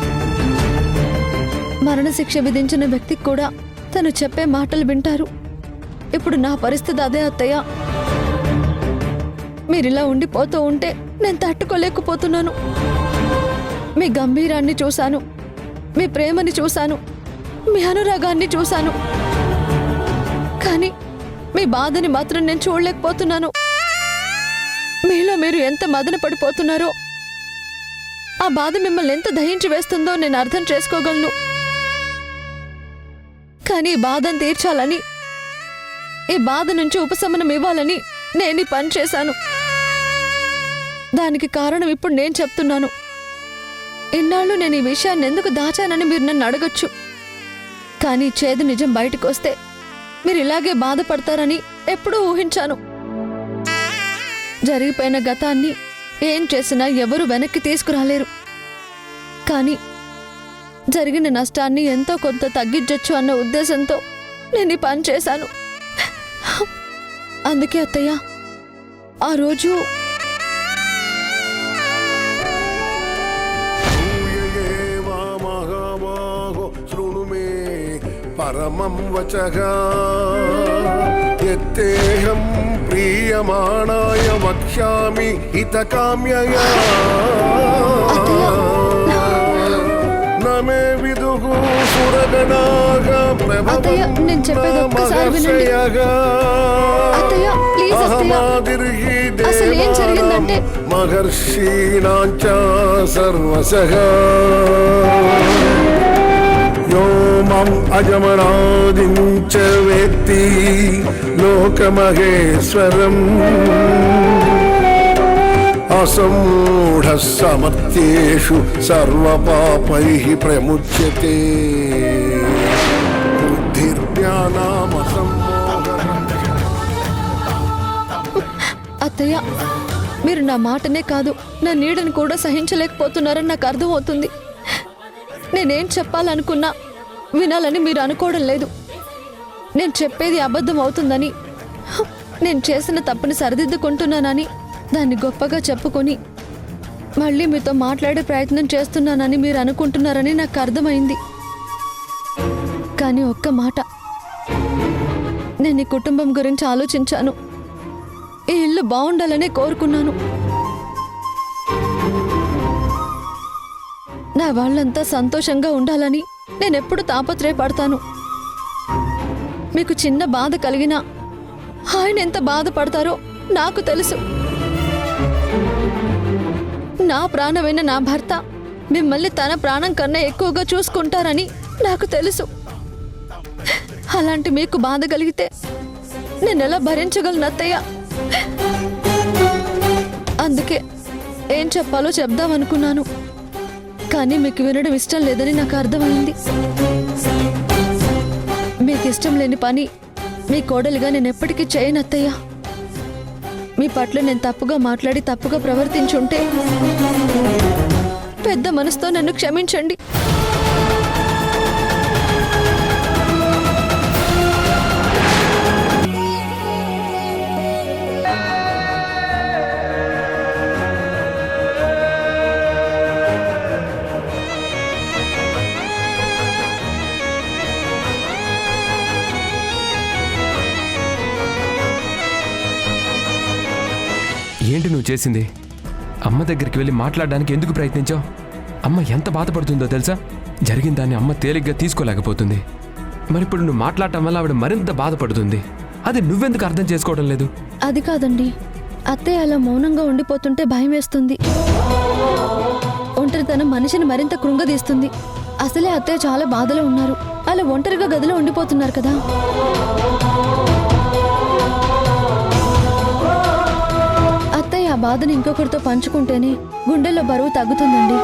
మరణశిక్ష విధించిన వ్యక్తికి కూడా తను చెప్పే మాటలు వింటారు. ఇప్పుడు నా పరిస్థితి అదే అత్తయ్య. మీరిలా ఉండిపోతూ ఉంటే నేను తట్టుకోలేకపోతున్నాను. మీ గంభీరాన్ని చూశాను, మీ ప్రేమని చూశాను, మీ అనురాగాన్ని చూశాను. కానీ మీ బాధని మాత్రం నేను చూడలేకపోతున్నాను. మీలో మీరు ఎంత మదన పడిపోతున్నారో, ఆ బాధ మిమ్మల్ని ఎంత దహించి వేస్తుందో నేను అర్థం చేసుకోగలను. కానీ ఈ బాధను తీర్చాలని, ఈ బాధ నుంచి ఉపశమనం ఇవ్వాలని నేను ఈ పని చేశాను. దానికి కారణం ఇప్పుడు నేను చెప్తున్నాను. ఇన్నాళ్ళు నేను ఈ విషయాన్ని ఎందుకు దాచానని మీరు నన్ను అడగొచ్చు. కానీ చేదు నిజం బయటకు వస్తే మీరు ఇలాగే బాధపడతారని ఎప్పుడూ ఊహించాను. జరిగిపోయిన గతాన్ని ఏం చేసినా ఎవరు వెనక్కి తీసుకురాలేరు. కానీ జరిగిన నష్టాన్ని ఎంతో కొంత తగ్గించొచ్చు అన్న ఉద్దేశంతో నేను ఈ పని చేశాను. అందుకే అత్తయ్య, ఆ రోజు పరమం వచగా యత్తేహం ప్రియమాణాయ వక్ష్యామి హితకామ్యయా నమే విదుహు సురగణాగ ప్రభవం అహమాదిర్హి దేవానాం మహర్షీణాంచ సర్వసః यो मम अजमनादिंच वेत्ति लोकमहेश्वरम् असमूढः समर्थ्येषु सर्वपापैः प्रमुच्यते అత్తయ్య, మీరు నా మాటనే కాదు నా నీడని కూడా సహించలేకపోతున్నారని నాకు అర్థమవుతుంది. నేనేం చెప్పాలనుకున్నా వినాలని మీరు అనుకోవడం లేదు. నేను చెప్పేది అబద్ధం అవుతుందని, నేను చేసిన తప్పుని సరిదిద్దుకుంటున్నానని, దాన్ని గొప్పగా చెప్పుకొని మళ్ళీ మీతో మాట్లాడే ప్రయత్నం చేస్తున్నానని మీరు అనుకుంటున్నారని నాకు అర్థమైంది. కానీ ఒక్క మాట, నేను ఈ కుటుంబం గురించి ఆలోచించాను. ఈ ఇల్లు బాగుండాలనే కోరుకున్నాను. నా వాళ్ళంతా సంతోషంగా ఉండాలని నేనెప్పుడు తాపత్రయపడతాను. మీకు చిన్న బాధ కలిగినా ఆయన ఎంత బాధపడతారో నాకు తెలుసు. నా ప్రాణమైన నా భర్త మిమ్మల్ని తన ప్రాణం కన్నా ఎక్కువగా చూసుకుంటారని నాకు తెలుసు. అలాంటి మీకు బాధ కలిగితే నేనెలా భరించగలను అత్తయ్య? అందుకే ఏం చెప్పాలో చెప్దామనుకున్నాను, కానీ మీకు వినడం ఇష్టం లేదని నాకు అర్థమైంది. మీకు ఇష్టం లేని పని మీ కోడలిగా నేను ఎప్పటికీ చేయను అత్తయ్య. మీ పట్ల నేను తప్పుగా మాట్లాడి తప్పుగా ప్రవర్తించుంటే పెద్ద మనసుతో నన్ను క్షమించండి. ఏంటి నువ్వు చేసింది? అమ్మ దగ్గరికి వెళ్ళి మాట్లాడడానికి ఎందుకు ప్రయత్నించావు? అమ్మ ఎంత బాధపడుతుందో తెలుసా? జరిగిన దాన్ని అమ్మ తేలిగ్గా తీసుకోలేకపోతుంది. మరిప్పుడు నువ్వు మాట్లాడటం వల్ల ఆవిడ మరింత బాధపడుతుంది. అది నువ్వెందుకు అర్థం చేసుకోవడం లేదు? అది కాదండి, అత్తయ్య అలా మౌనంగా ఉండిపోతుంటే భయం వేస్తుంది. ఒంటరితనం మనిషిని మరింత కృంగదీస్తుంది. అసలే అత్తయ్య చాలా బాధలో ఉన్నారు. అలా ఒంటరిగా గదిలో ఉండిపోతున్నారు కదా. అత్తయ్య ఆ బాధను ఇంకొకరితో పంచుకుంటేనే గుండెల్లో బరువు తగ్గుతుందండి.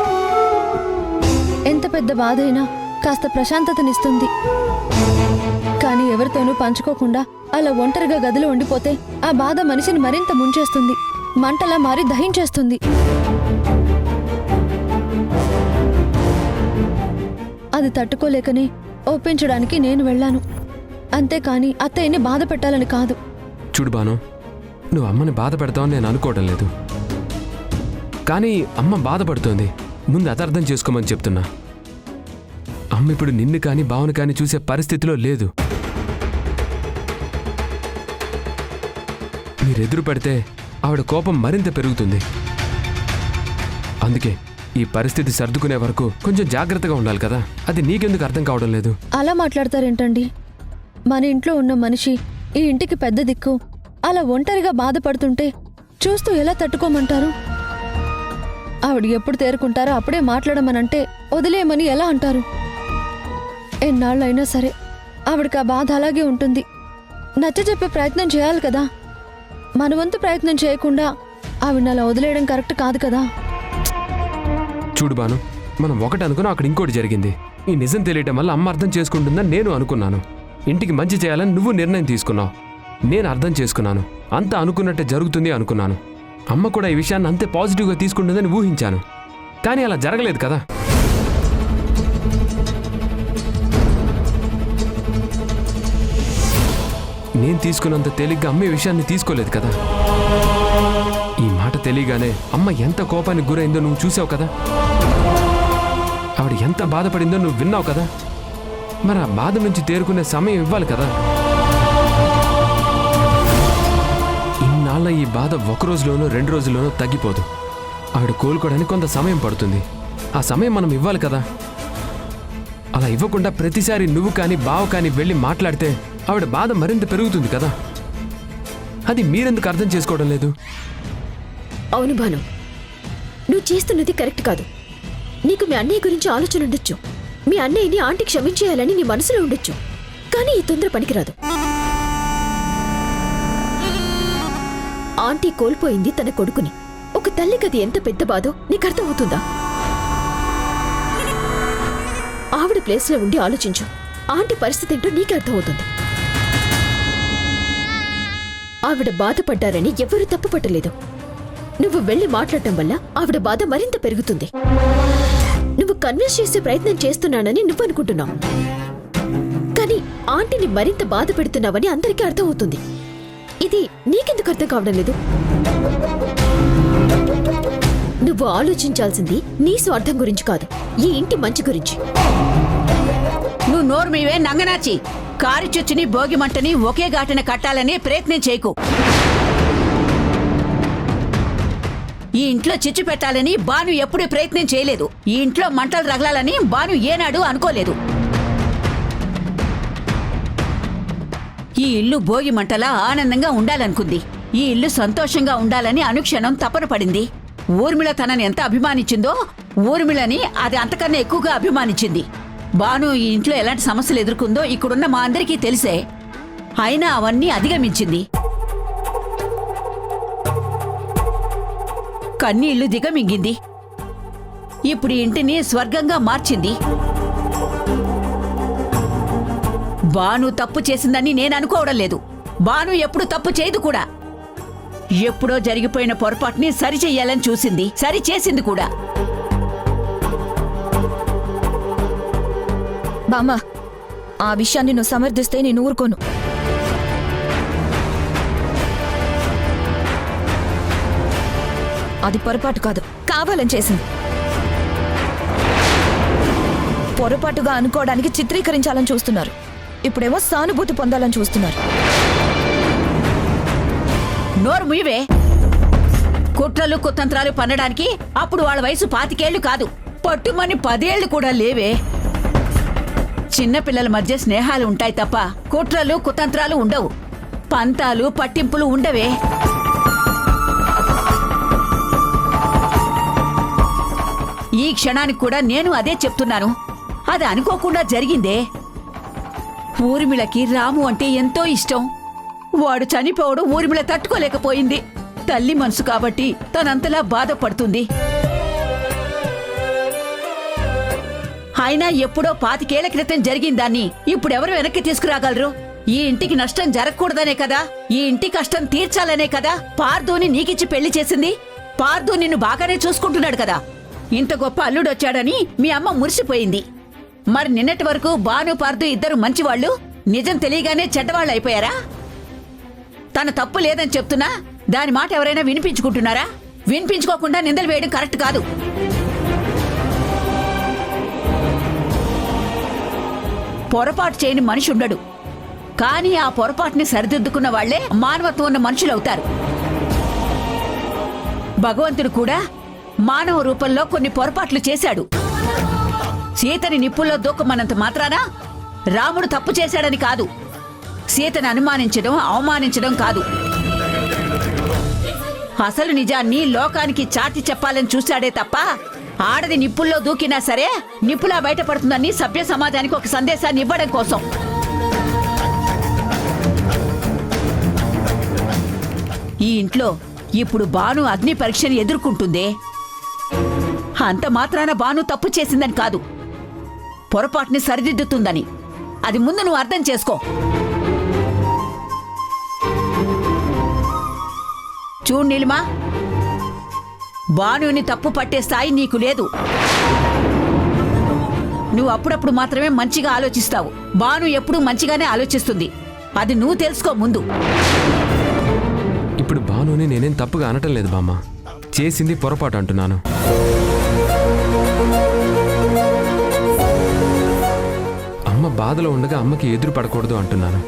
ఎంత పెద్ద బాధ అయినా కాస్త ప్రశాంతతనిస్తుంది. కానీ ఎవరితోనూ పంచుకోకుండా అలా ఒంటరిగా గదిలో ఉండిపోతే ఆ బాధ మనిషిని మరింత ముంచేస్తుంది, మంటలా మారి దహించేస్తుంది. అది తట్టుకోలేకనే ఒప్పించడానికి నేను వెళ్ళాను. అంతేకాని అత్తయ్యని బాధ పెట్టాలని కాదు. చూడు బాను, నువ్వు అమ్మని బాధ పెడతావని నేను అనుకోవడం లేదు. కానీ అమ్మ బాధపడుతోంది, ముందు అది అర్థం చేసుకోమని చెప్తున్నా. అమ్మ ఇప్పుడు నిన్ను కానీ బావను కానీ చూసే పరిస్థితిలో లేదు. మీరెదురు పెడితే ఆవిడ కోపం మరింత పెరుగుతుంది. అందుకే ఈ పరిస్థితి సర్దుకునే వరకు కొంచెం జాగ్రత్తగా ఉండాలి కదా. అది నీకెందుకు అర్థం కావడం లేదు? అలా మాట్లాడతారేంటండి? మన ఇంట్లో ఉన్న మనిషి, ఈ ఇంటికి పెద్ద దిక్కు, అలా ఒంటరిగా బాధపడుతుంటే చూస్తూ ఎలా తట్టుకోమంటారు? ఆవిడ ఎప్పుడు తేరుకుంటారో అప్పుడే మాట్లాడమనంటే వదిలేయమని ఎలా అంటారు? ఎన్నాళ్ళైనా సరే ఆవిడకి ఆ బాధ అలాగే ఉంటుంది. నచ్చజెప్పే ప్రయత్నం చేయాలి కదా. మన వంతు ప్రయత్నం చేయకుండా ఆవిడని అలా వదిలేయడం కరెక్ట్ కాదు కదా. చూడు బాను, మనం ఒకటి అనుకున్నా, అక్కడ ఇంకోటి జరిగింది. ఈ నిజం తెలియటం వల్ల అమ్మ అర్థం చేసుకుంటుందని నేను అనుకున్నాను. ఇంటికి మంచి చేయాలని నువ్వు నిర్ణయం తీసుకున్నావు, నేను అర్థం చేసుకున్నాను. అంతా అనుకున్నట్టే జరుగుతుంది అనుకున్నాను. అమ్మ కూడా ఈ విషయాన్ని అంతే పాజిటివ్గా తీసుకుంటుందని ఊహించాను. కానీ అలా జరగలేదు కదా. నేను తీసుకున్నంత తేలిగ్గా అమ్మ ఈ విషయాన్ని తీసుకోలేదు కదా. ఈ మాట తెలియగానే అమ్మ ఎంత కోపానికి గురైందో నువ్వు చూసావు కదా. ఆవిడ ఎంత బాధపడిందో నువ్వు విన్నావు కదా. మరి ఆ బాధ నుంచి తేరుకునే సమయం ఇవ్వాలి కదా. ఇన్నాళ్ళ ఈ బాధ ఒక రోజులోనో 2 రోజుల్లోనో తగ్గిపోదు. ఆవిడ కోలుకోవడానికి కొంత సమయం పడుతుంది. ఆ సమయం మనం ఇవ్వాలి కదా. అలా ఇవ్వకుండా ప్రతిసారి నువ్వు కానీ బావ కానీ వెళ్ళి మాట్లాడితే ఆవిడ బాధ మరింత పెరుగుతుంది కదా. అది మీరెందుకు అర్థం చేసుకోవడం లేదు? అవును భాను, నువ్వు చేస్తున్నది కరెక్ట్ కాదు. నీకు మీ అన్నయ్య గురించి ఆలోచన ఉండొచ్చు. మీ అన్నయ్యని ఆంటీ క్షమించేయాలని నీ మనసులో ఉండొచ్చు. కానీ ఈ తొందర పనికిరాదు. ఆంటీ కోల్పోయింది తన కొడుకుని. ఒక తల్లికి అది ఎంత పెద్ద బాధో నీకు అర్థమవుతుందా? ఆవిడ ప్లేస్లో ఉండి ఆలోచించు. ఆంటీ పరిస్థితి ఏంటో నీకే అర్థమవుతుంది. ఆవిడ బాధపడ్డారని ఎవరూ తప్పు పట్టలేదు. నువ్వు వెళ్ళి మాట్లాడటం వల్ల ఆవిడ బాధ మరింత పెరుగుతుంది. నువ్వు కన్విన్స్ చేసే ప్రయత్నం చేస్తున్నానని నువ్వు అనుకుంటున్నావు. కానీ ఆంటీని మరింత బాధ పెడుతున్నావని అందరికీ అర్థమవుతుంది. ఇది నీకెందుకు అర్థం కావడం లేదు? నువ్వు ఆలోచించాల్సింది నీ స్వార్థం గురించి కాదు, ఈ ఇంటి మంచి గురించి. నువ్వు నోరు మీవే నంగనాచి. కారు చుచ్చుని భోగి మంటని ఒకే ఘాటన కట్టాలని ప్రయత్నం చేయకు. ఈ ఇంట్లో చిచ్చు పెట్టాలని బాను ఎప్పుడూ ప్రయత్నం చేయలేదు. ఈ ఇంట్లో మంటలు రగలాలని బాను ఏనాడు అనుకోలేదు. ఈ ఇల్లు భోగి మంటలా ఆనందంగా ఉండాలనుకుంది. ఈ ఇల్లు సంతోషంగా ఉండాలని అనుక్షణం తపన పడింది. ఊర్మిళ తనని ఎంత అభిమానించిందో ఊర్మిళని అది అంతకన్నా ఎక్కువగా అభిమానించింది. బాను ఈ ఇంట్లో ఎలాంటి సమస్యలు ఎదుర్కొందో ఇక్కడున్న మా అందరికీ తెలిసే. అయినా అవన్నీ అధిగమించింది. కన్నీళ్లు దిగమింగింది. ఇప్పుడు ఇంటిని స్వర్గంగా మార్చింది. బాను తప్పు చేసిందని నేను అనుకోవడం లేదు. బాను ఎప్పుడు తప్పు చేయదు కూడా. ఎప్పుడో జరిగిపోయిన పొరపాటుని సరిచెయ్యాలని చూసింది, సరిచేసింది కూడా. బామ్మ, ఆ విషయాన్ని నువ్వు సమర్థిస్తే నేను ఊరుకోను. అది పొరపాటు కాదు, కావాలని చేసింది. పొరపాటుగా అనుకోవడానికి చిత్రీకరించాలని చూస్తున్నారు. ఇప్పుడేమో సానుభూతి పొందాలని చూస్తున్నారు. నోరు ముయ్యవే. కుట్రలు కుతంత్రాలు పన్నడానికి అప్పుడు వాళ్ళ వయసు 25 ఏళ్లు కాదు, పట్టుమని 10 ఏళ్లు కూడా లేవే. చిన్నపిల్లల మధ్య స్నేహాలు ఉంటాయి తప్ప కుట్రలు కుతంత్రాలు ఉండవు. పంతాలు పట్టింపులు ఉండవే. ఈ క్షణానికి కూడా నేను అదే చెప్తున్నాను. అది అనుకోకుండా జరిగిందే. ఊర్మిళకి రాము అంటే ఎంతో ఇష్టం. వాడు చనిపోవడం ఊర్మిళ తట్టుకోలేకపోయింది. తల్లి మనసు కాబట్టి తనంతలా బాధపడుతుంది. అయినా ఎప్పుడో 25 ఏళ్ల క్రితం జరిగిందాన్ని ఇప్పుడెవరు వెనక్కి తీసుకురాగలరు? ఈ ఇంటికి నష్టం జరగకూడదనే కదా, ఈ ఇంటి కష్టం తీర్చాలనే కదా పార్దోని నీకిచ్చి పెళ్లి చేసింది. పార్దో నిన్ను బాగానే చూసుకుంటున్నాడు కదా. ఇంత గొప్ప అల్లుడొచ్చాడని మీ అమ్మ మురిసిపోయింది. మరి నిన్నటి వరకు బాను పార్దు ఇద్దరు మంచివాళ్లు నిజం తెలియగానే చెడ్డవాళ్ళు అయిపోయారా? తన తప్పు లేదని చెప్తున్నా దాని మాట ఎవరైనా వినిపించుకుంటున్నారా? వినిపించుకోకుండా నిందలు వేయడం కరెక్ట్ కాదు. పొరపాటు చేయని మనిషి ఉండడు, కానీ ఆ పొరపాటుని సరిదిద్దుకున్న వాళ్లే మానవత్వం ఉన్న మనుషులవుతారు. భగవంతుడు కూడా మానవ రూపంలో కొన్ని పొరపాట్లు చేశాడు. సీతని నిప్పుల్లో దూకమన్నంత మాత్రాన రాముడు తప్పు చేశాడని కాదు. సీతను అనుమానించడం, అవమానించడం కాదు. అసలు నిజాన్ని లోకానికి చాటి చెప్పాలని చూశాడే తప్ప ఆడది నిప్పుల్లో దూకినా సరే నిప్పులా బయటపడుతుందని సభ్య సమాజానికి ఒక సందేశాన్ని ఇవ్వడం కోసం. ఈ ఇంట్లో ఇప్పుడు బాను అగ్ని పరీక్షని ఎదుర్కొంటుందే. అంత మాత్రాన బాను తప్పు చేసిందని కాదు, పొరపాటుని సరిదిద్దుతుందని. అది ముందు నువ్వు అర్థం చేసుకో. చూడు నీలిమా, బానుని తప్పు పట్టే స్థాయి నీకు లేదు. నువ్వు అప్పుడప్పుడు మాత్రమే మంచిగా ఆలోచిస్తావు. బాను ఎప్పుడూ మంచిగానే ఆలోచిస్తుంది. అది నువ్వు తెలుసుకో ముందు. ఇప్పుడు బానుని నేనేం తప్పుగా అనటం లేదు బామ్మ, చేసింది పొరపాటు అంటున్నాను. అమ్మ బాధలో ఉండగా అమ్మకి ఎదురు పడకూడదు అంటున్నాను.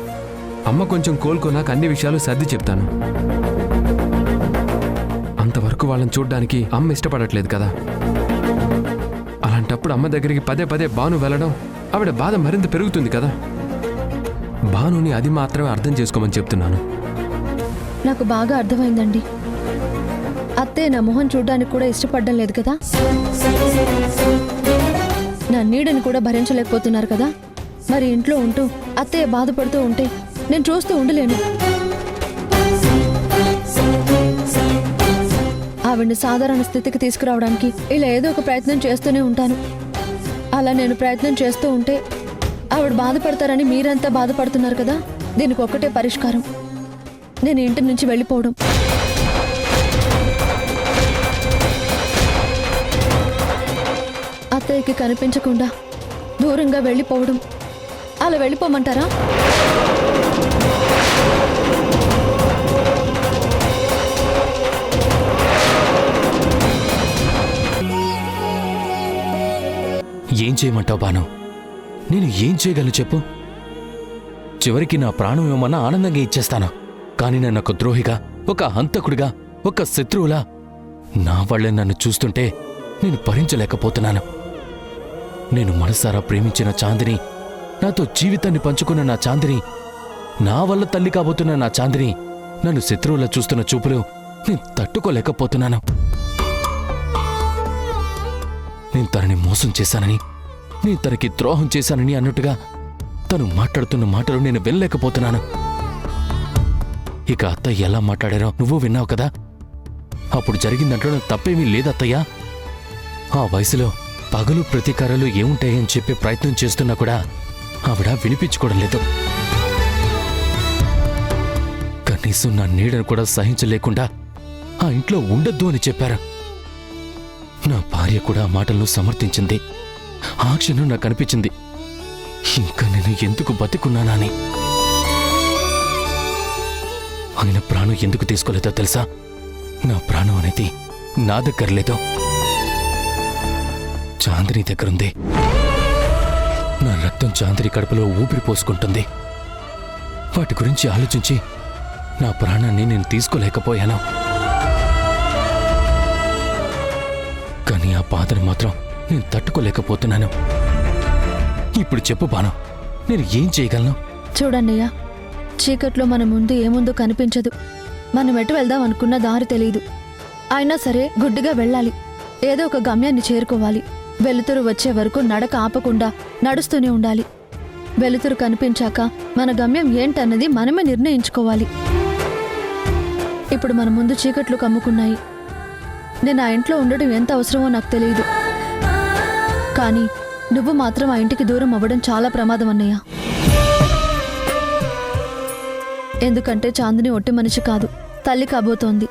అమ్మ కొంచెం కోలుకున్నాక అన్ని విషయాలు సర్ది చెప్తాను. అంతవరకు వాళ్ళని చూడ్డానికి అమ్మ ఇష్టపడట్లేదు కదా. అలాంటప్పుడు అమ్మ దగ్గరికి పదే పదే బాను వెళ్ళడం ఆవిడ బాధ మరింత పెరుగుతుంది కదా. బానుని అది మాత్రమే అర్థం చేసుకోమని చెప్తున్నాను. నాకు బాగా అర్థమైందండి. అత్తయ్య నా మొహం చూడ్డానికి కూడా ఇష్టపడడం లేదు కదా. నా నీడని కూడా భరించలేకపోతున్నారు కదా. మరి ఇంట్లో ఉంటూ అత్తయ్య బాధపడుతూ ఉంటే నేను చూస్తూ ఉండలేను. ఆవిడ్ని సాధారణ స్థితికి తీసుకురావడానికి ఇలా ఏదో ఒక ప్రయత్నం చేస్తూనే ఉంటాను. అలా నేను ప్రయత్నం చేస్తూ ఉంటే ఆవిడ బాధపడతారని మీరంతా బాధపడుతున్నారు కదా. దీనికి ఒక్కటే పరిష్కారం, నేను ఇంటి నుంచి వెళ్ళిపోవడం. అత్తయ్యకి కనిపించకుండా దూరంగా వెళ్ళిపోవడం. అలా వెళ్ళిపోమంటారా? ఏం చేయమంటావు బాను? నేను ఏం చేయగలను చెప్పు? చివరికి నా ప్రాణం ఏమన్నా ఆనందంగా ఇచ్చేస్తాను. కానీ నన్ను ఒక ద్రోహిగా, ఒక హంతకుడిగా, ఒక శత్రువులా నా వాళ్ళే నన్ను చూస్తుంటే నేను భరించలేకపోతున్నాను. నేను మనసారా ప్రేమించిన చాందిని, నాతో జీవితాన్ని పంచుకున్న నా చాందిని, నా వల్ల తల్లి కాబోతున్న నా చాందిని నన్ను శత్రువులా చూస్తున్న చూపులు నేను తట్టుకోలేకపోతున్నాను. నేను తనని మోసం చేశానని, నేను తనకి ద్రోహం చేశానని అన్నట్టుగా తను మాట్లాడుతున్న మాటలు నేను వినలేకపోతున్నాను. ఇక అత్తయ్య ఎలా మాట్లాడారో నువ్వు విన్నావు కదా. అప్పుడు జరిగిందంటే నాకు తప్పేమీ లేదత్తయ్యా. ఆ వయసులో పగలు ప్రతీకారాలు ఏముంటాయని చెప్పే ప్రయత్నం చేస్తున్నా కూడా ఆవిడ వినిపించుకోవడం లేదు. కనీసం నా నీడను కూడా సహించలేకుండా ఆ ఇంట్లో ఉండొద్దు అని చెప్పారు. నా భార్య కూడా ఆ మాటలను సమర్థించింది. ఆ క్షణం నాకు అనిపించింది, ఇంకా నేను ఎందుకు బతికున్నానా అని. ఆయన ప్రాణం ఎందుకు తీసుకోలేదో తెలుసా? నా ప్రాణం అనేది నా దగ్గర లేదు, చాందిని దగ్గరుంది. నా రక్తం చాందిని కడుపులో ఊపిరి పోసుకుంటుంది. వాటి గురించి ఆలోచించి నా ప్రాణాన్ని నేను తీసుకోలేకపోయాను. కానీ ఆ బాధను మాత్రం నేను తట్టుకోలేకపోతున్నాను. ఇప్పుడు చెప్పు బాను, నేను ఏం చేయగలను? చూడన్నయ్య, చీకట్లో మన ముందు ఏముందో కనిపించదు. మనం ఎటు వెళ్దాం అనుకున్న దారి తెలియదు. అయినా సరే గుడ్డిగా వెళ్ళాలి. ఏదో ఒక గమ్యాన్ని చేరుకోవాలి. వెలుతురు వచ్చే వరకు నడక ఆపకుండా నడుస్తూనే ఉండాలి. వెలుతురు కనిపించాక మన గమ్యం ఏంటన్నది మనమే నిర్ణయించుకోవాలి. ఇప్పుడు మన ముందు చీకట్లు కమ్ముకున్నాయి. నేను ఆ ఇంట్లో ఉండడం ఎంత అవసరమో నాకు తెలియదు. కానీ నువ్వు మాత్రం ఆ ఇంటికి దూరం అవ్వడం చాలా ప్రమాదం అన్నయ్య. ఎందుకంటే చాందిని ఒట్టి మనిషి కాదు, తల్లి కాబోతోంది.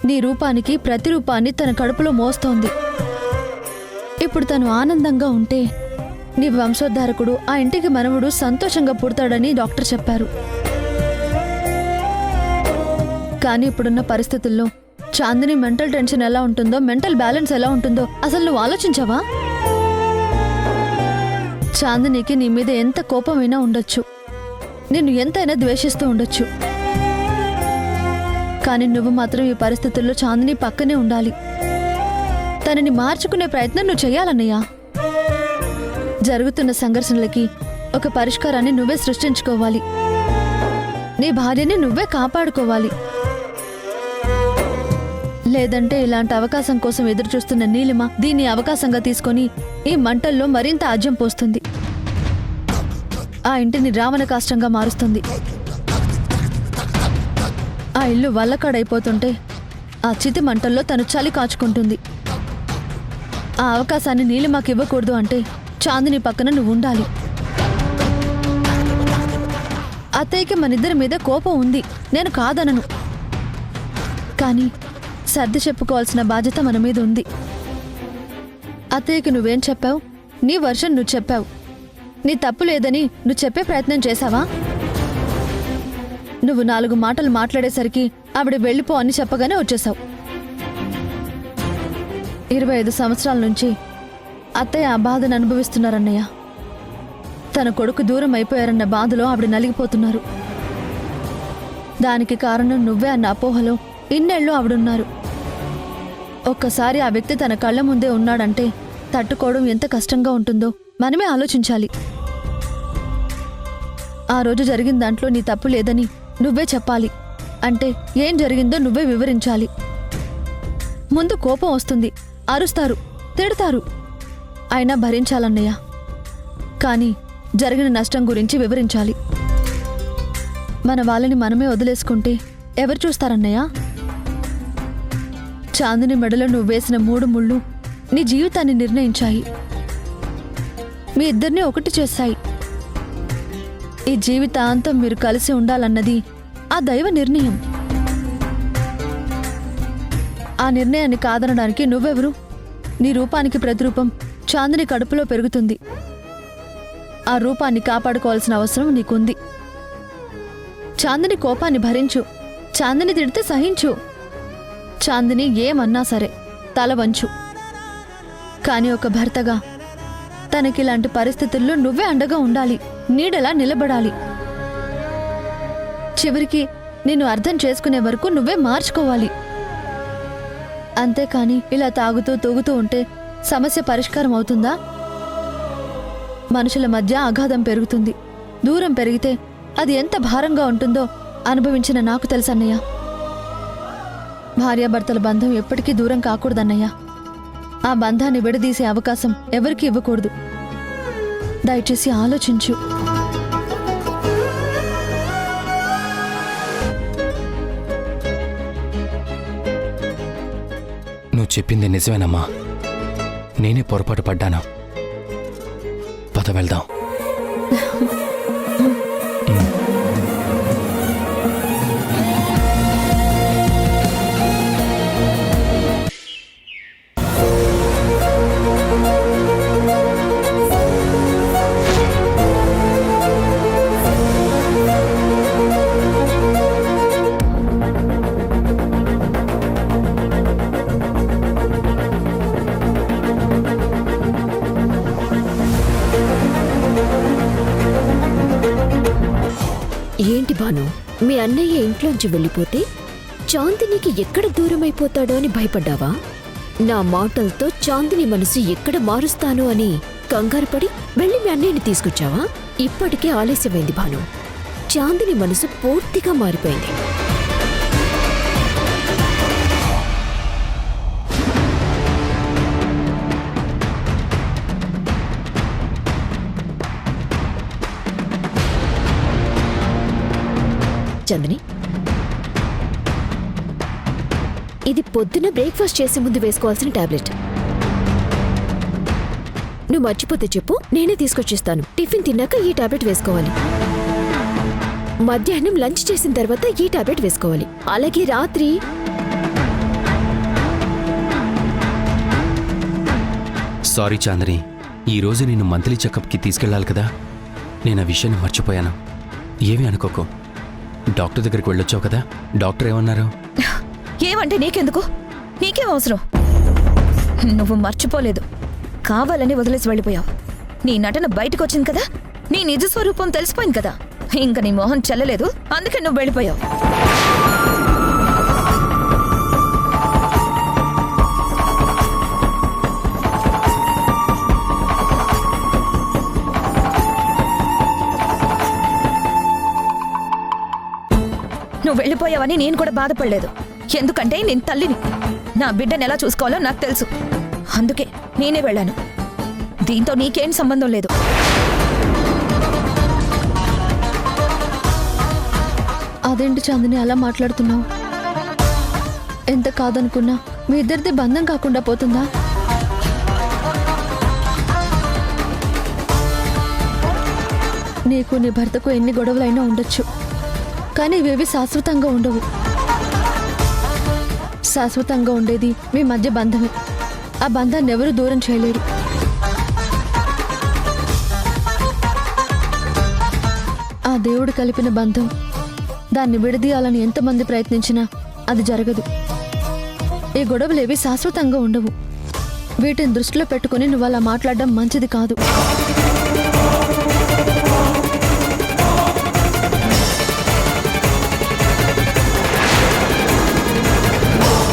నీ రూపానికి ప్రతిరూపాన్ని తన కడుపులో మోస్తోంది. ఇప్పుడు తను ఆనందంగా ఉంటే నీ వంశోద్ధారకుడు, ఆ ఇంటికి మనవడు సంతోషంగా పుడతాడని డాక్టర్ చెప్పారు. కానీ ఇప్పుడున్న పరిస్థితుల్లో చాందిని మెంటల్ టెన్షన్ ఎలా ఉంటుందో, మెంటల్ బ్యాలెన్స్ ఎలా ఉంటుందో అసలు నువ్వు ఆలోచించావా? చాందినికి నీ మీద ఎంత కోపమైనా ఉండొచ్చు, నిన్ను ఎంతైనా ద్వేషిస్తూ ఉండొచ్చు. కానీ నువ్వు మాత్రం ఈ పరిస్థితుల్లో చాందిని పక్కనే ఉండాలి. తనని మార్చుకునే ప్రయత్నం నువ్వు చెయ్యాలన్నయ్యా. జరుగుతున్న సంఘర్షణలకి ఒక పరిష్కారాన్ని నువ్వే సృష్టించుకోవాలి. నీ భార్యని నువ్వే కాపాడుకోవాలి. లేదంటే ఇలాంటి అవకాశం కోసం ఎదురు చూస్తున్న నీలిమ దీన్ని అవకాశంగా తీసుకొని ఈ మంటల్లో మరింత ఆజ్యం పోస్తుంది. ఆ ఇంటిని రావణ కాష్టంగా మారుస్తుంది. ఆ ఇల్లు వల్లకాడైపోతుంటే ఆ చితి మంటల్లో తను చలి కాచుకుంటుంది. ఆ అవకాశాన్ని నీలిమకి ఇవ్వకూడదు అంటే చాందిని పక్కన నువ్వు ఉండాలి. అత్తయ్యకి మనిద్దరి మీద కోపం ఉంది, నేను కాదనను. కానీ సర్ది చెప్పుకోవాల్సిన బాధ్యత మన మీద ఉంది. అత్తయ్యకి నువ్వేం చెప్పావు? నీ వర్షన్ నువ్వు చెప్పావు. నీ తప్పు లేదని నువ్వు చెప్పే ప్రయత్నం చేశావా? నువ్వు 4 మాటలు మాట్లాడేసరికి ఆవిడ వెళ్ళిపో అని చెప్పగానే వచ్చేశావు. 25 సంవత్సరాల నుంచి అత్తయ్య ఆ బాధను అనుభవిస్తున్నారన్నయ్య. తన కొడుకు దూరం అయిపోయారన్న బాధలో ఆవిడ నలిగిపోతున్నారు. దానికి కారణం నువ్వే అన్న అపోహలో ఇన్నేళ్ళు ఆవిడున్నారు. ఒక్కసారి ఆ వ్యక్తి తన కళ్ళ ముందే ఉన్నాడంటే తట్టుకోవడం ఎంత కష్టంగా ఉంటుందో మనమే ఆలోచించాలి. ఆ రోజు జరిగిన దాంట్లో నీ తప్పు లేదని నువ్వే చెప్పాలి. అంటే ఏం జరిగిందో నువ్వే వివరించాలి. ముందు కోపం వస్తుంది, అరుస్తారు, తిడతారు, అయినా భరించాలన్నయ్య. కానీ జరిగిన నష్టం గురించి వివరించాలి. మన వాళ్ళని మనమే వదిలేసుకుంటే ఎవరు చూస్తారన్నయ్య? చాందిని మెడలో నువ్వు వేసిన 3 ముళ్ళు నీ జీవితాన్ని నిర్ణయించాయి. మీ ఇద్దరిని ఒకటి చేశాయి. ఈ జీవితాంతం మీరు కలిసి ఉండాలన్నది ఆ దైవ నిర్ణయం. ఆ నిర్ణయాన్ని కాదనడానికి నువ్వెవరు? నీ రూపానికి ప్రతిరూపం చాందిని కడుపులో పెరుగుతుంది. ఆ రూపాన్ని కాపాడుకోవాల్సిన అవసరం నీకుంది. చాందిని కోపాన్ని భరించు, చాందిని తిడితే సహించు, చాందిని ఏమన్నా సరే తల వంచు. కాని ఒక భర్తగా తనకిలాంటి పరిస్థితుల్లో నువ్వే అండగా ఉండాలి, నీడలా నిలబడాలి. చివరికి నిన్ను అర్థం చేసుకునే వరకు నువ్వే మార్చుకోవాలి. అంతేకాని ఇలా తాగుతూ తూగుతూ ఉంటే సమస్య పరిష్కారం అవుతుందా? మనుషుల మధ్య అగాధం పెరుగుతుంది. దూరం పెరిగితే అది ఎంత భారంగా ఉంటుందో అనుభవించిన నాకు తెలుసన్నయ్య. భార్యాభర్తల బంధం ఎప్పటికీ దూరం కాకూడదన్నయ్య. ఆ బంధాన్ని విడదీసే అవకాశం ఎవరికీ ఇవ్వకూడదు. దయచేసి ఆలోచించు. నువ్వు చెప్పింది నిజమేనమ్మా. నేనే పొరపాటు పడ్డాను. పద వెళ్దాం. ఏంటి భాను, మీ అన్నయ్య ఇంట్లోంచి వెళ్ళిపోతే చాందినికి ఎక్కడ దూరమైపోతాడో అని భయపడ్డావా? నా మాటలతో చాందిని మనసు ఎక్కడ మారుస్తాను అని కంగారుపడి వెళ్ళి మీ అన్నయ్యని తీసుకొచ్చావా? ఇప్పటికే ఆలస్యమైంది భాను. చాందిని మనసు పూర్తిగా మారిపోయింది. చందని, ఇది పొద్దున బ్రేక్ఫాస్ట్ చేసే ముందు వేసుకోవాల్సిన టాబ్లెట్. నువ్వు మర్చిపోతే చెప్పు, నేనే తీసుకొచ్చిస్తాను. టిఫిన్ తిన్నాక ఈ టాబ్లెట్ వేసుకోవాలి. మధ్యాహ్నం లంచ్ చేసిన తర్వాత ఈ టాబ్లెట్ వేసుకోవాలి. అలాగే రాత్రి సారీ చాందని, ఈరోజు నేను మంత్లీ చెకప్కి తీసుకెళ్ళాలి కదా. నేను ఆ విషయాన్ని మర్చిపోయాను. ఏమీ అనుకోకు. డాక్టర్ దగ్గరికి వెళ్ళొచ్చావు కదా, డాక్టర్ ఏమన్నారు? ఏమంటే నీకెందుకు? నీకేం అవసరం? నువ్వు మర్చిపోలేదు, కావాలని వదిలేసి వెళ్ళిపోయావు. నీ నటన బయటకు వచ్చింది కదా, నీ నిజ స్వరూపం తెలిసిపోయింది కదా. ఇంకా నీ మొహం చెల్లలేదు, అందుకే నువ్వు వెళ్ళిపోయావు. నువ్వు వెళ్ళిపోయావని నేను కూడా బాధపడలేదు. ఎందుకంటే నేను తల్లిని, నా బిడ్డను ఎలా చూసుకోవాలో నాకు తెలుసు. అందుకే నేనే వెళ్ళాను. దీంతో నీకేం సంబంధం లేదు. అదేంటి చాందిని అలా మాట్లాడుతున్నావు? ఎంత కాదనుకున్నా మీ ఇద్దరిది బంధం కాకుండా పోతుందా? నీకు నీ భర్తకు ఎన్ని గొడవలైనా ఉండొచ్చు, కానీ ఇవేవి శాశ్వతంగా ఉండవు. శాశ్వతంగా ఉండేది మీ మధ్య బంధమే. ఆ బంధాన్ని ఎవరూ దూరం చేయలేరు. ఆ దేవుడు కలిపిన బంధం, దాన్ని విడదీయాలని ఎంతమంది ప్రయత్నించినా అది జరగదు. ఈ గొడవలేవి శాశ్వతంగా ఉండవు. వీటిని దృష్టిలో పెట్టుకుని నువ్వు అలా మాట్లాడడం మంచిది కాదు.